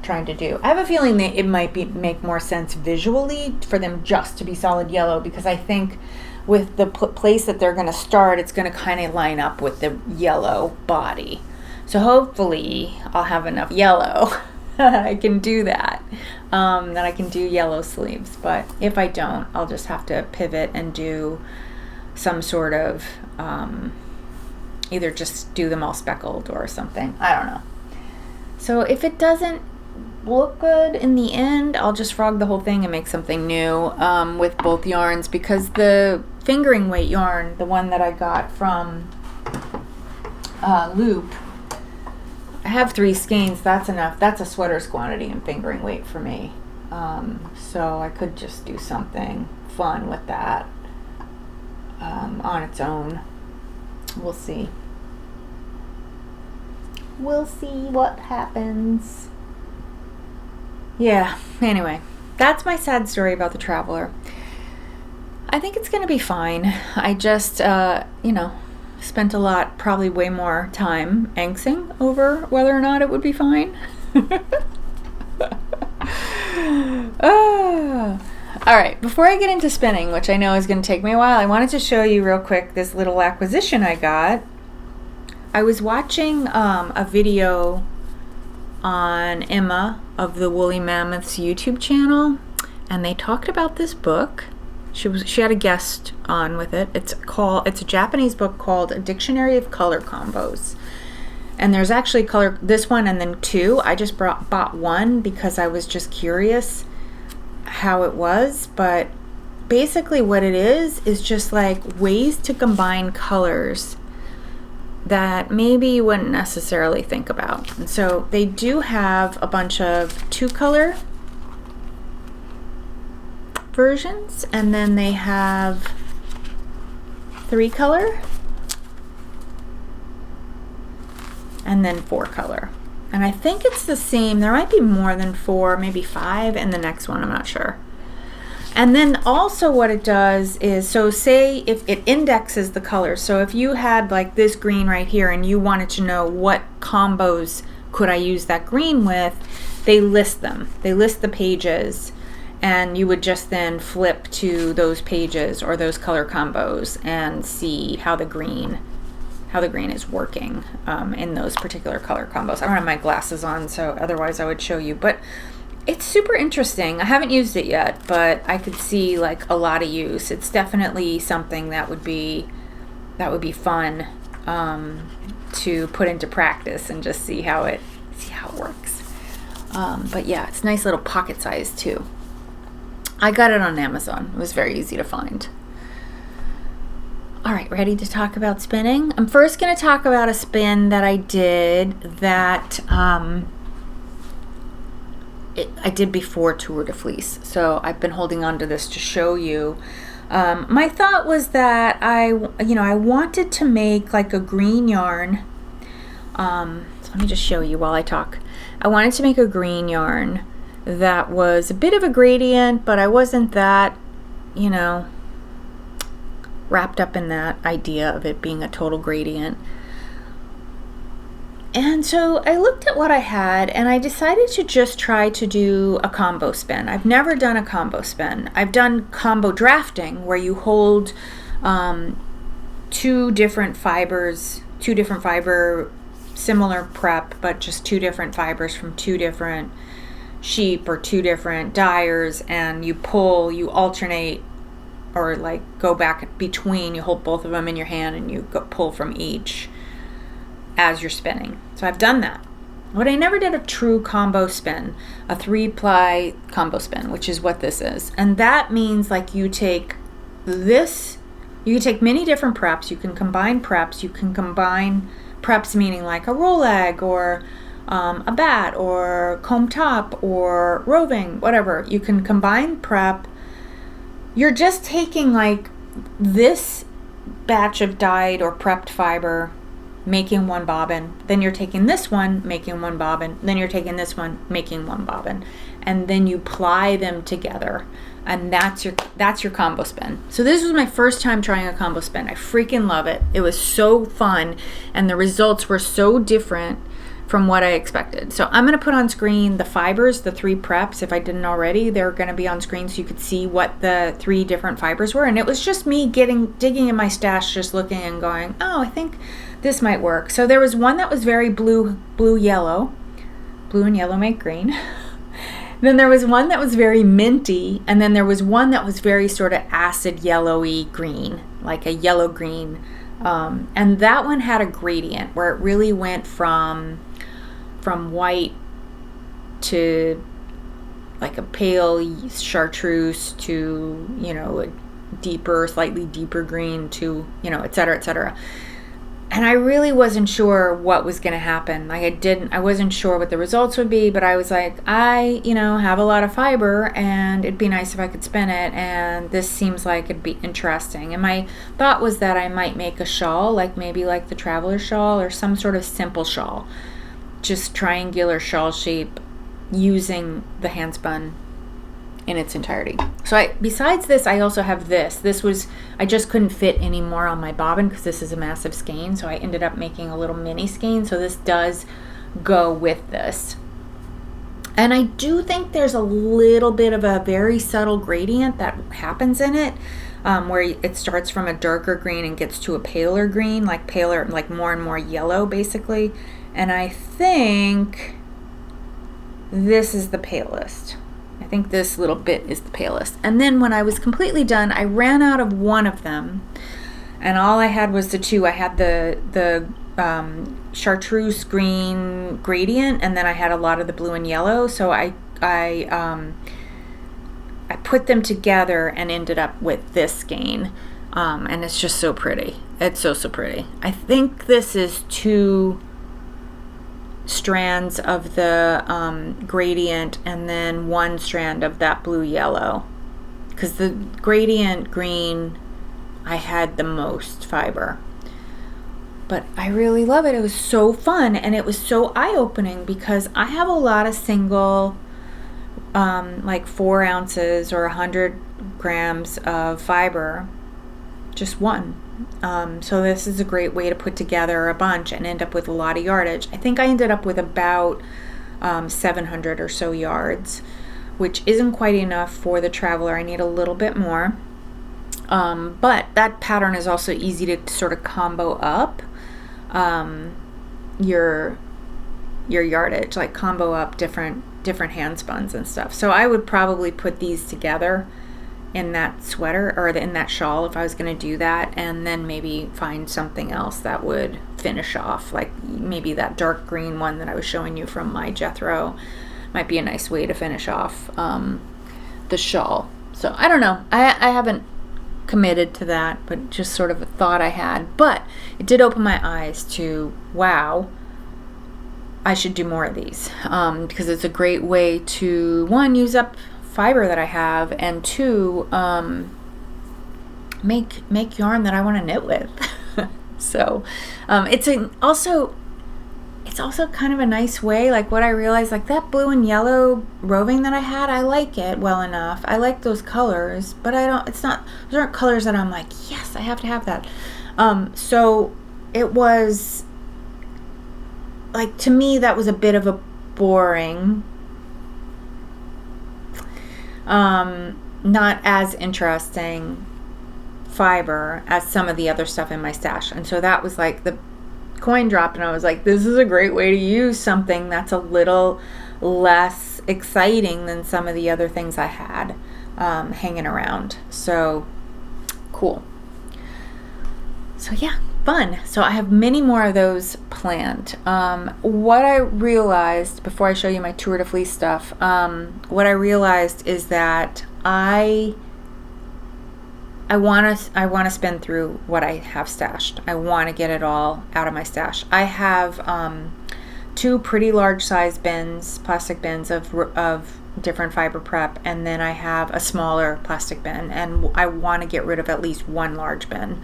trying to do? I have a feeling that it might make more sense visually for them just to be solid yellow, because I think with the place that they're going to start, it's going to kind of line up with the yellow body. So hopefully I'll have enough yellow that I can do that, that I can do yellow sleeves. But if I don't, I'll just have to pivot and do some sort of either just do them all speckled or something. I don't know. So if it doesn't look good in the end, I'll just frog the whole thing and make something new with both yarns, because the fingering weight yarn, the one that I got from Loop, I have 3 skeins. That's enough. That's a sweater's quantity in fingering weight for me. So I could just do something fun with that on its own. We'll see. We'll see what happens. Yeah, anyway, that's my sad story about the Traveler. I think it's going to be fine. I just, you know, spent a lot, probably way more time angsting over whether or not it would be fine. All right, before I get into spinning, which I know is going to take me a while, I wanted to show you real quick this little acquisition I got. I was watching a video on Emma of the Woolly Mammoths YouTube channel, and they talked about this book. She had a guest on with it. It's a Japanese book called A Dictionary of Color Combos. And there's actually this one and then 2. I just bought one because I was just curious how it was, but basically what it is just like ways to combine colors that maybe you wouldn't necessarily think about. And so they do have a bunch of 2-color versions, and then they have 3-color, and then 4-color. And I think it's the same. There might be more than 4, maybe 5 in the next one, I'm not sure. And then also what it does is, so say if it indexes the colors. So if you had like this green right here and you wanted to know what combos could I use that green with, they list them. They list the pages, and you would just then flip to those pages or those color combos and see how the green is working in those particular color combos. I don't have my glasses on, so otherwise I would show you, but it's super interesting. I haven't used it yet, but I could see like a lot of use. It's definitely something that would be fun to put into practice and just see how it works. But yeah, it's a nice little pocket size too. I got it on Amazon. It was very easy to find. All right, ready to talk about spinning? I'm first going to talk about a spin that I did that I did before Tour de Fleece. So I've been holding on to this to show you. My thought was that I wanted to make like a green yarn. So let me just show you while I talk. I wanted to make a green yarn that was a bit of a gradient, but I wasn't that, wrapped up in that idea of it being a total gradient. And so I looked at what I had and I decided to just try to do a combo spin. I've never done a combo spin. I've done combo drafting where you hold two different fiber similar prep, but just 2 different fibers from 2 different sheep or 2 different dyers, and you pull, you alternate, or like go back between, you hold both of them in your hand and you pull from each as you're spinning. So I've done that. But I never did a true combo spin, a 3-ply combo spin, which is what this is. And that means like you take this, you can take many different preps, you can combine preps, you can combine preps meaning like a roll leg or a batt or comb top or roving, whatever. You can combine prep. You're just taking like this batch of dyed or prepped fiber, making 1 bobbin, then you're taking this one, making 1 bobbin, then you're taking this one, making 1 bobbin, and then you ply them together, and that's your combo spin. So this was my first time trying a combo spin. I freaking love it. It was so fun, and the results were so different from what I expected. So I'm going to put on screen the fibers, the 3 preps. If I didn't already, they're going to be on screen so you could see what the 3 different fibers were. And it was just me digging in my stash, just looking and going, oh, I think this might work. So there was one that was very yellow. Blue and yellow make green. Then there was one that was very minty, and then there was one that was very sort of acid yellowy green, like a yellow green. And that one had a gradient where it really went from white to like a pale chartreuse to, you know, a slightly deeper green to, you know, et cetera, et cetera. And I really wasn't sure what was going to happen. Like I wasn't sure what the results would be, but I was like, I have a lot of fiber and it'd be nice if I could spin it. And this seems like it'd be interesting. And my thought was that I might make a shawl, like maybe like the traveler shawl or some sort of simple shawl, just triangular shawl shape using the handspun in its entirety. So besides this, I also have this. I just couldn't fit any more on my bobbin because this is a massive skein. So I ended up making a little mini skein. So this does go with this. And I do think there's a little bit of a very subtle gradient that happens in it, where it starts from a darker green and gets to a paler green, like more and more yellow basically. And I think this is the palest. I think this little bit is the palest. And then when I was completely done, I ran out of one of them, and all I had was the 2. I had the chartreuse green gradient, and then I had a lot of the blue and yellow. So I put them together and ended up with this skein, and it's just so pretty. It's so pretty. I think this is 2 strands of the gradient and then 1 strand of that blue yellow, because the gradient green I had the most fiber. But I really love it. It was so fun, and it was so eye-opening because I have a lot of single like 4 ounces or 100 grams of fiber, just one. So this is a great way to put together a bunch and end up with a lot of yardage. I think I ended up with about 700 or so yards, which isn't quite enough for the traveler. I need a little bit more. But that pattern is also easy to sort of combo up your yardage, like combo up different handspuns and stuff. So I would probably put these together in that sweater or in that shawl if I was going to do that, and then maybe find something else that would finish off, like maybe that dark green one that I was showing you from my Jethro might be a nice way to finish off the shawl. So I don't know, I haven't committed to that, but just sort of a thought I had. But it did open my eyes to, wow, I should do more of these, because it's a great way to, 1, use up fiber that I have, and 2, make yarn that I want to knit with. So it's also kind of a nice way, like what I realized, like that blue and yellow roving that I had, I like it well enough. I like those colors, but those aren't colors that I'm like, yes, I have to have that. So it was like, to me, that was a bit of a boring, not as interesting fiber as some of the other stuff in my stash. And so that was like the coin dropped, and I was like, this is a great way to use something that's a little less exciting than some of the other things I had hanging around. So cool. So yeah, fun. So I have many more of those planned. What I realized before I show you my Tour de Fleece stuff, what I realized is that I want to spin through what I have stashed. I want to get it all out of my stash. I have 2 pretty large size bins, plastic bins of different fiber prep, and then I have a smaller plastic bin, and I want to get rid of at least 1 large bin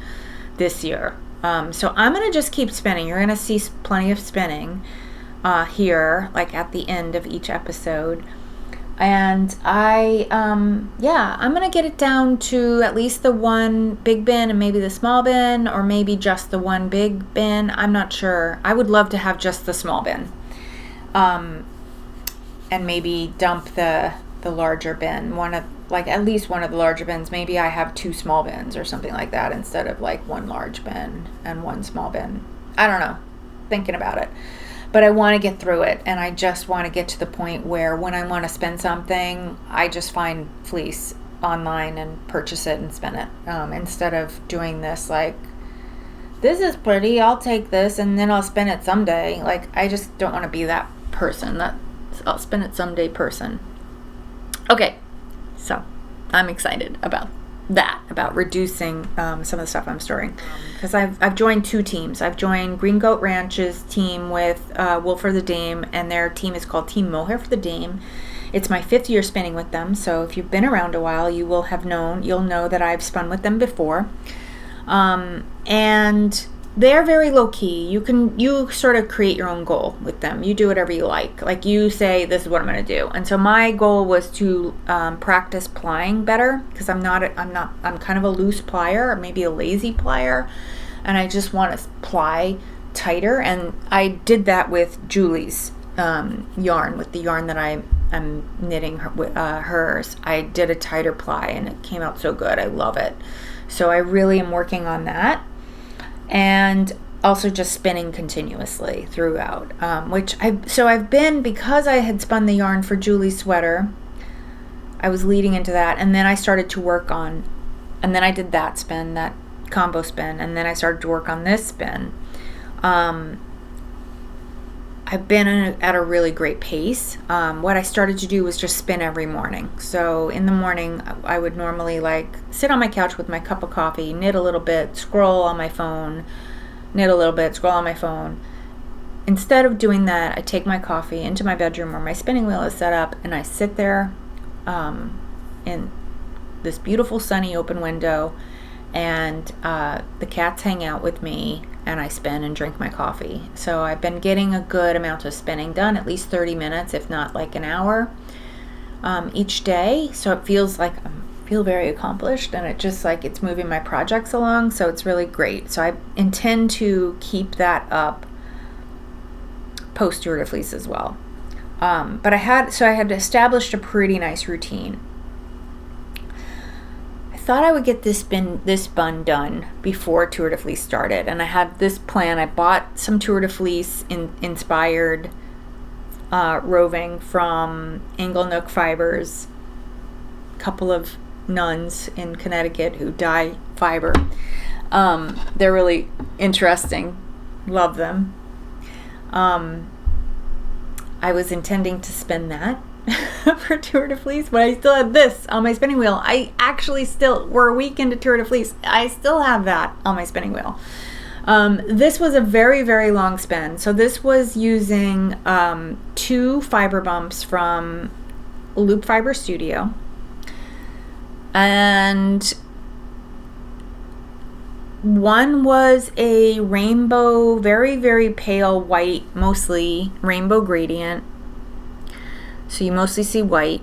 this year. So I'm going to just keep spinning. You're going to see plenty of spinning here, like at the end of each episode. And I'm going to get it down to at least the 1 big bin and maybe the small bin, or maybe just the 1 big bin. I'm not sure. I would love to have just the small bin. And maybe dump the larger bin, at least one of the larger bins. Maybe I have 2 small bins or something like that instead of like 1 large bin and 1 small bin. I don't know, thinking about it. But I want to get through it, and I just want to get to the point where when I want to spin something, I just find fleece online and purchase it and spin it, instead of doing this like, this is pretty, I'll take this and then I'll spin it someday. Like, I just don't want to be that person, that I'll spin it someday person. Okay, so I'm excited about that, about reducing some of the stuff I'm storing, because I've joined 2 teams. I've joined Green Goat Ranch's team with Wool for the Dame, and their team is called Team Mohair for the Dame. It's my 5th year spinning with them, so if you've been around a while, you'll know that I've spun with them before. And they're very low key. You sort of create your own goal with them. You do whatever you like. Like, you say, this is what I'm going to do. And so my goal was to practice plying better, because I'm kind of a loose plier, or maybe a lazy plier, and I just want to ply tighter. And I did that with Julie's yarn, with the yarn that I'm knitting hers. I did a tighter ply, and it came out so good. I love it. So I really am working on that. And also just spinning continuously throughout, I've been, because I had spun the yarn for Julie's sweater, I was leading into that, and then I started to work on, and then I did that spin, that combo spin, and then I started to work on this spin. I've been at a really great pace. What I started to do was just spin every morning. So in the morning, I would normally sit on my couch with my cup of coffee, knit a little bit, scroll on my phone, knit a little bit, scroll on my phone. Instead of doing that, I take my coffee into my bedroom where my spinning wheel is set up, and I sit there in this beautiful sunny open window, and the cats hang out with me, and I spin and drink my coffee. So I've been getting a good amount of spinning done, at least 30 minutes, if not like an hour each day. So it feels like I feel very accomplished, and it just it's moving my projects along. So it's really great. So I intend to keep that up post Tour de Fleece as well. But I had established a pretty nice routine. Thought I would get this bun done before Tour de Fleece started, and I had this plan. I bought some Tour de Fleece inspired roving from Inglenook Fibers, a couple of nuns in Connecticut who dye fiber. They're really interesting. Love them. I was intending to spin that for Tour de Fleece, but I still had this on my spinning wheel. We're a week into Tour de Fleece. I still have that on my spinning wheel. This was a very, very long spin. So this was using 2 fiber bumps from Loop Fiber Studio, and one was a rainbow, very, very pale white, mostly rainbow gradient. So you mostly see white,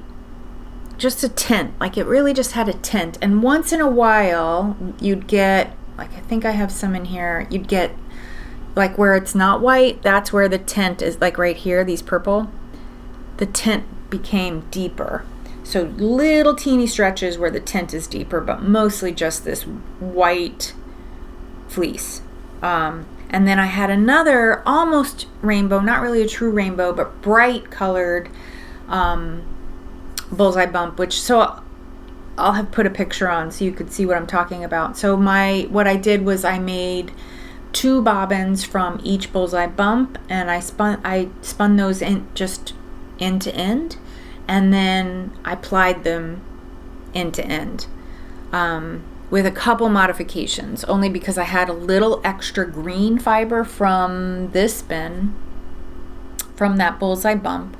just a tint, it really just had a tint. And once in a while, you'd get, I think I have some in here, you'd get, where it's not white, that's where the tint is, right here, these purple, the tint became deeper. So little teeny stretches where the tint is deeper, but mostly just this white fleece. And then I had another almost rainbow, not really a true rainbow, but bright colored bullseye bump, which, so I'll have put a picture on so you could see what I'm talking about. So what I did was I made 2 bobbins from each bullseye bump, and I spun those in just end to end, and then I plied them end to end with a couple modifications, only because I had a little extra green fiber from this spin, from that bullseye bump,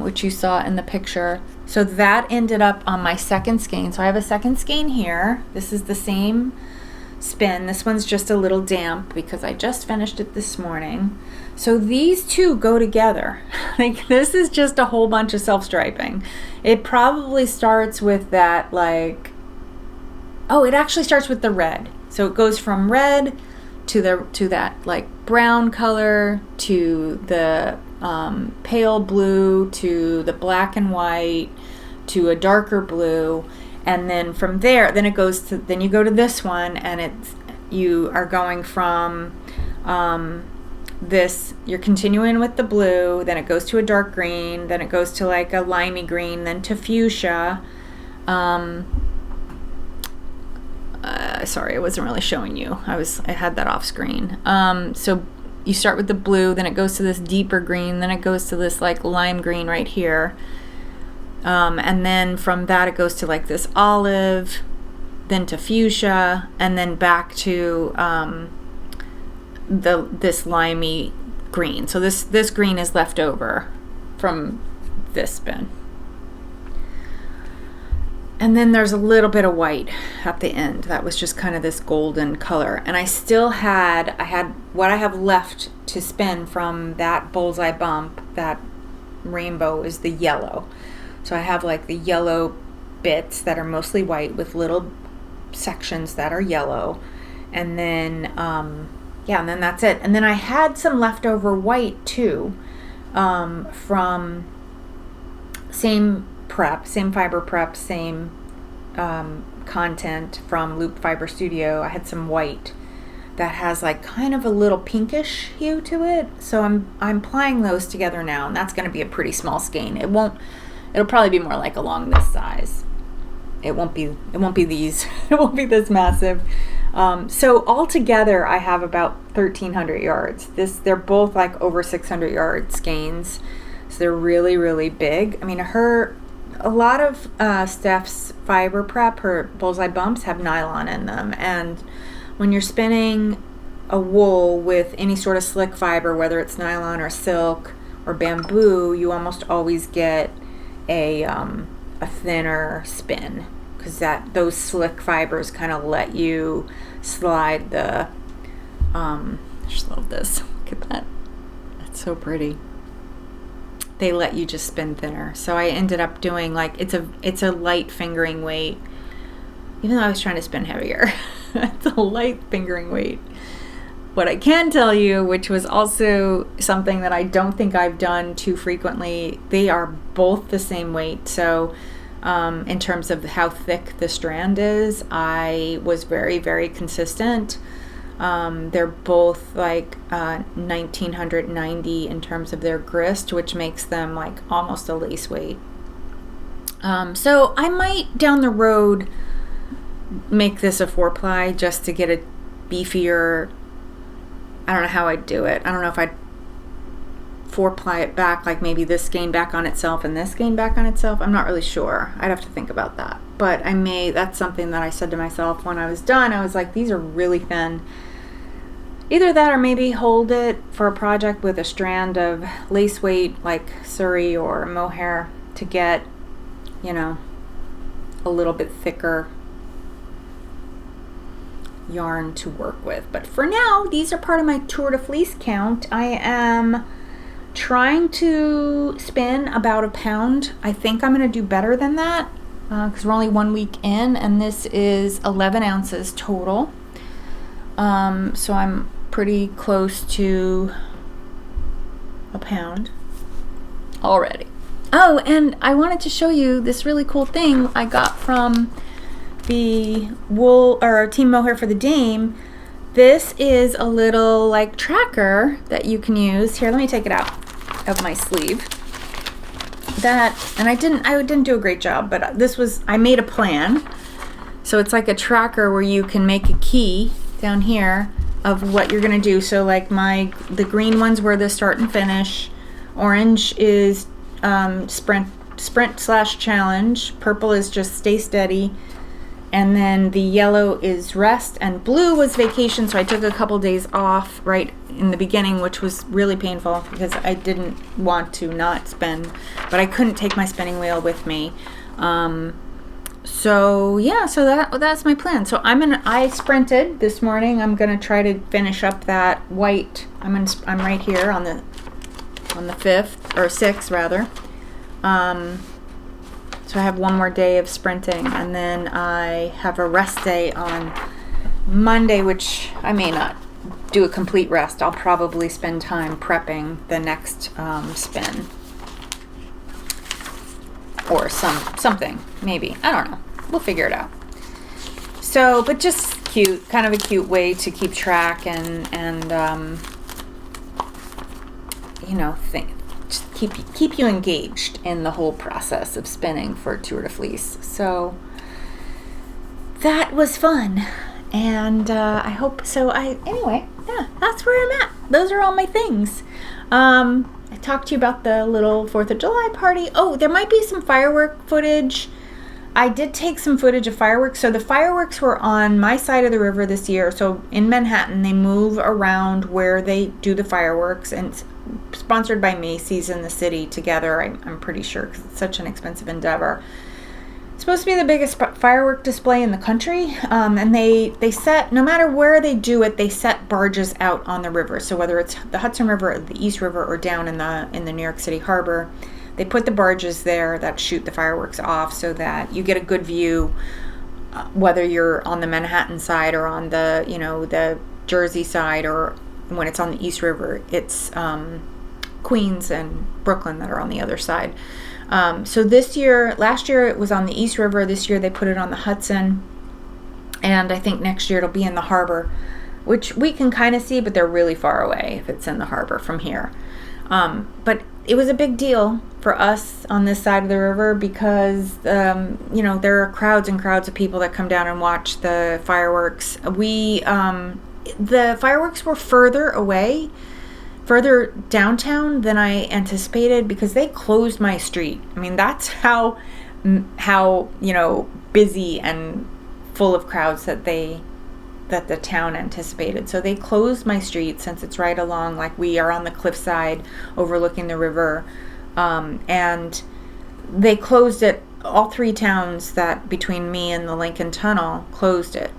which you saw in the picture. So that ended up on my second skein. So I have a second skein here. This is the same spin. This one's just a little damp because I just finished it this morning. So these two go together. Like, this is just a whole bunch of self-striping. It probably starts with that, like, oh, it actually starts with the red. So it goes from red to that like brown color, to the pale blue, to the black and white, to a darker blue, and then from there, then it goes to, then you go to this one, and you are going from this, you're continuing with the blue, then it goes to a dark green, then it goes to like a limey green, then to fuchsia. Sorry, I wasn't really showing you. I had that off screen. So you start with the blue, then it goes to this deeper green, then it goes to this like lime green right here. And then from that it goes to like this olive, then to fuchsia, and then back to this limey green. So this green is left over from this spin. And then there's a little bit of white at the end. That was just kind of this golden color. And I had what I have left to spin from that bullseye bump, that rainbow, is the yellow. So I have like the yellow bits that are mostly white with little sections that are yellow. And then, yeah, and then that's it. And then I had some leftover white too, from same prep, same fiber prep, same content from Loop Fiber Studio. I had some white that has like kind of a little pinkish hue to it. So I'm applying those together now, and that's going to be a pretty small skein. It'll probably be more like along this size. It won't be these. It won't be this massive. So altogether I have about 1,300 yards. They're both like over 600 yard skeins. So they're really, really big. I mean, a lot of Steph's fiber prep, her bullseye bumps, have nylon in them, and when you're spinning a wool with any sort of slick fiber, whether it's nylon or silk or bamboo, you almost always get a thinner spin, because those slick fibers kind of let you slide the I just love this. Look at that. That's so pretty. They let you just spin thinner. So I ended up doing like, it's a light fingering weight, even though I was trying to spin heavier. It's a light fingering weight. What I can tell you, which was also something that I don't think I've done too frequently, they are both the same weight. So in terms of how thick the strand is, I was very, very consistent. They're both like 1990 in terms of their grist, which makes them like almost a lace weight. So I might down the road make this a 4-ply just to get a beefier. I don't know how I'd do it. I don't know if I'd 4-ply it back, like maybe this skein back on itself and this skein back on itself. I'm not really sure. I'd have to think about that. But that's something that I said to myself when I was done. I was like, these are really thin. Either that, or maybe hold it for a project with a strand of lace weight like Surrey or mohair to get, a little bit thicker yarn to work with. But for now, these are part of my Tour de Fleece count. I am trying to spin about a pound. I think I'm going to do better than that because we're only 1 week in, and this is 11 ounces total. So I'm pretty close to a pound already. Oh, and I wanted to show you this really cool thing I got from the wool or Team Mohair for the Dame. this is a little like tracker that you can use. Here, let me take it out of my sleeve. And I didn't do a great job, but I made a plan. So it's like a tracker where you can make a key down here of what you're gonna do. So like the green ones were the start and finish. Orange is sprint/challenge. Purple is just stay steady. And then the yellow is rest, and blue was vacation. So I took a couple days off right in the beginning, which was really painful because I didn't want to not spin, but I couldn't take my spinning wheel with me. So yeah, so that's my plan. So I sprinted this morning. I'm gonna try to finish up that white. I'm right here on the 5th or 6th rather. So I have one more day of sprinting, and then I have a rest day on Monday, which I may not do a complete rest. I'll probably spend time prepping the next spin. Or something, maybe. I don't know. We'll figure it out. So, but just cute, kind of a cute way to keep track and you know, just keep you engaged in the whole process of spinning for Tour de Fleece. So that was fun, and I hope so. Anyway, yeah, that's where I'm at. Those are all my things. I talked to you about the little 4th of July party. Oh, there might be some firework footage. I did take some footage of fireworks. So the fireworks were on my side of the river this year. So in Manhattan, they move around where they do the fireworks, and it's sponsored by Macy's and the city together. I'm pretty sure, because it's such an expensive endeavor. It's supposed to be the biggest firework display in the country, and they set, no matter where they do it, they set barges out on the river. So whether it's the Hudson River, or the East River, or down in the New York City harbor, they put the barges there that shoot the fireworks off, so that you get a good view, whether you're on the Manhattan side or on the the Jersey side, or when it's on the East River, it's Queens and Brooklyn that are on the other side. So last year it was on the East River. This year they put it on the Hudson, and I think next year it'll be in the harbor, which we can kind of see, but they're really far away if it's in the harbor from here. But it was a big deal for us on this side of the river because there are crowds and crowds of people that come down and watch the fireworks. The fireworks were further downtown than I anticipated, because they closed my street. I mean, that's how busy and full of crowds that the town anticipated. So they closed my street, since it's right along, like, we are on the cliffside overlooking the river, and they closed it. All 3 towns that between me and the Lincoln Tunnel closed it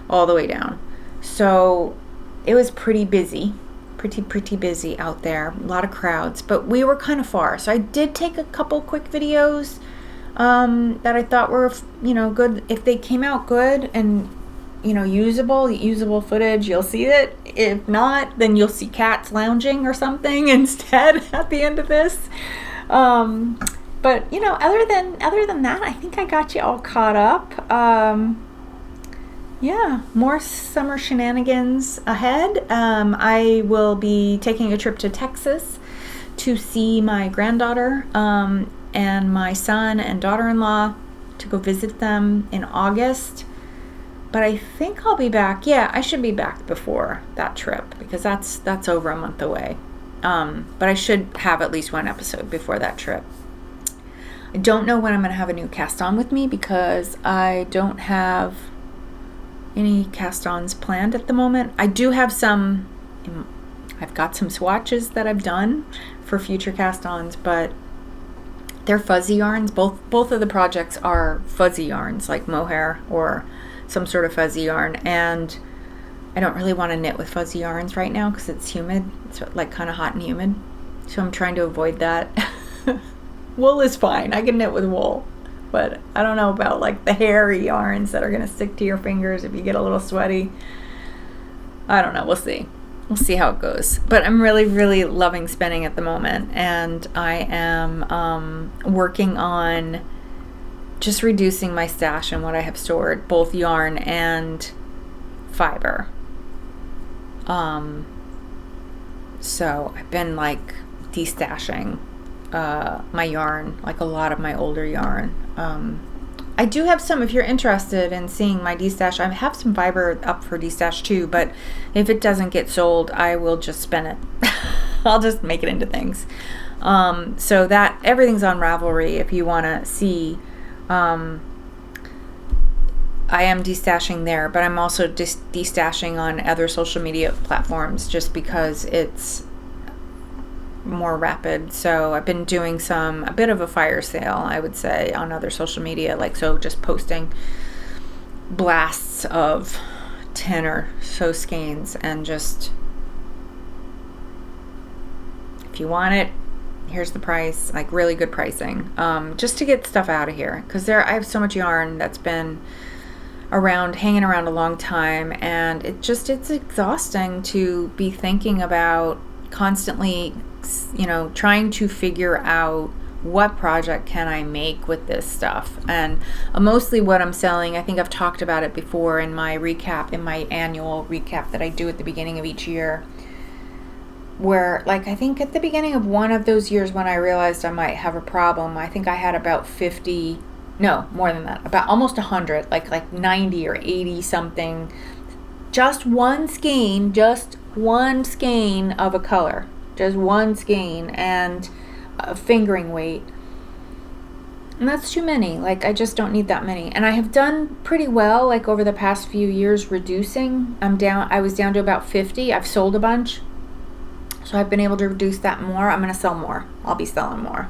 all the way down. So it was pretty busy, pretty busy out there. A lot of crowds, but we were kind of far. So I did take a couple quick videos that I thought were, good. If they came out good and, usable footage, you'll see it. If not, then you'll see cats lounging or something instead at the end of this. But other than that, I think I got you all caught up. Yeah, more summer shenanigans ahead. I will be taking a trip to Texas to see my granddaughter and my son and daughter-in-law, to go visit them in August. But I think I'll be back. Yeah, I should be back before that trip, because that's over a month away. But I should have at least one episode before that trip. I don't know when I'm going to have a new cast-on with me, because I don't have any cast-ons planned at the moment. I do have some. I've got some swatches that I've done for future cast-ons, but they're fuzzy yarns. Both of the projects are fuzzy yarns, like mohair or some sort of fuzzy yarn, and I don't really want to knit with fuzzy yarns right now because it's humid. It's like kind of hot and humid, so I'm trying to avoid that. Wool is fine. I can knit with wool. But I don't know about like the hairy yarns that are going to stick to your fingers if you get a little sweaty. I don't know. We'll see. We'll see how it goes. But I'm really, really loving spinning at the moment. And I am working on just reducing my stash and what I have stored, both yarn and fiber. So I've been like destashing my yarn, like a lot of my older yarn. I do have some, if you're interested in seeing my destash, I have some Fibre up for destash too, but if it doesn't get sold, I will just spin it. I'll just make it into things. So that everything's on Ravelry if you want to see. I am destashing there, but I'm also destashing on other social media platforms just because it's more rapid. So I've been doing a bit of a fire sale, I would say, on other social media, like, so just posting blasts of 10 or so skeins, and just, if you want it, here's the price, like really good pricing, just to get stuff out of here, because I have so much yarn that's been hanging around a long time, and it's exhausting to be thinking about constantly, you know, trying to figure out what project can I make with this stuff. And mostly what I'm selling, I think I've talked about it before in my annual recap that I do at the beginning of each year, where, like, I think at the beginning of one of those years when I realized I might have a problem, I think I had about 50, no, more than that, about almost 100, like 90 or 80 something, just one skein of a color, just one skein, and a fingering weight. And that's too many. Like, I just don't need that many. And I have done pretty well, like, over the past few years, reducing. I was down to about 50. I've sold a bunch, so I've been able to reduce that more. I'm going to sell more. I'll be selling more.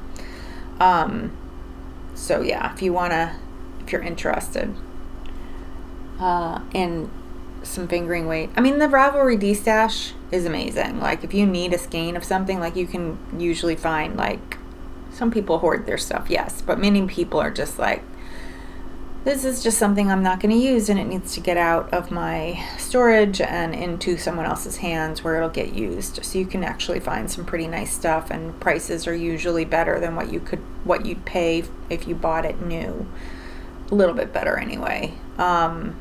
So yeah, if you're interested in some fingering weight. I mean, the Ravelry destash is amazing. Like, if you need a skein of something, like, you can usually find, like, some people hoard their stuff, yes, but many people are just like, this is just something I'm not going to use, and it needs to get out of my storage and into someone else's hands where it'll get used. So you can actually find some pretty nice stuff, and prices are usually better than what you'd pay if you bought it new. A little bit better anyway. So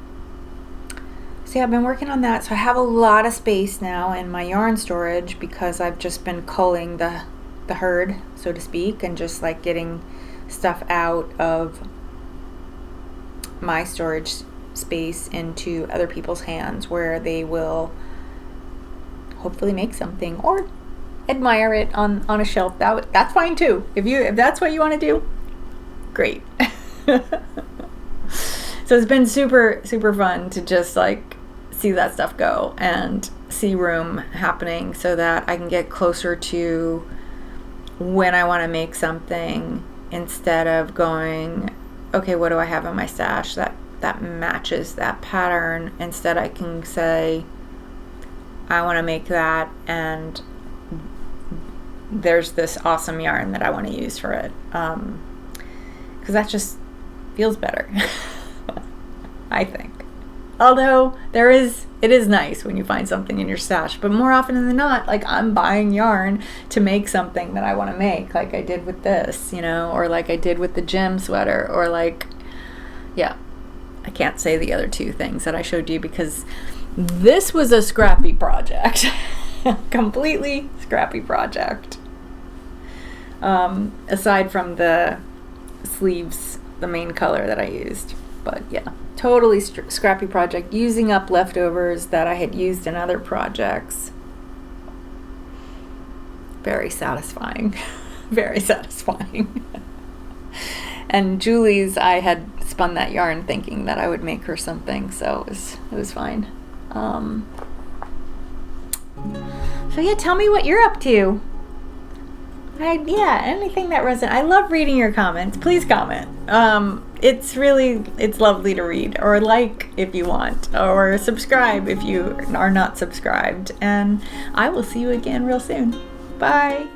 yeah, I've been working on that. So I have a lot of space now in my yarn storage because I've just been culling the herd, so to speak, and just like getting stuff out of my storage space into other people's hands where they will hopefully make something or admire it on a shelf. That's fine too. If that's what you want to do, great. So it's been super, super fun to just like see that stuff go and see room happening so that I can get closer to when I want to make something, instead of going, okay, what do I have in my stash that matches that pattern? Instead, I can say, I want to make that, and there's this awesome yarn that I want to use for it, because that just feels better. I think. Although it is nice when you find something in your stash, but more often than not, like, I'm buying yarn to make something that I want to make, like I did with this, you know, or like I did with the gem sweater, or like, yeah, I can't say the other two things that I showed you because this was a scrappy project. Completely scrappy project. Aside from the sleeves, the main color that I used. But yeah, totally scrappy project, using up leftovers that I had used in other projects. Very satisfying. Very satisfying. And Julie's, I had spun that yarn thinking that I would make her something, so it was fine. So yeah, tell me what you're up to. Anything that resonates. I love reading your comments. Please comment. It's lovely to read, or like if you want, or subscribe if you are not subscribed. And I will see you again real soon. Bye.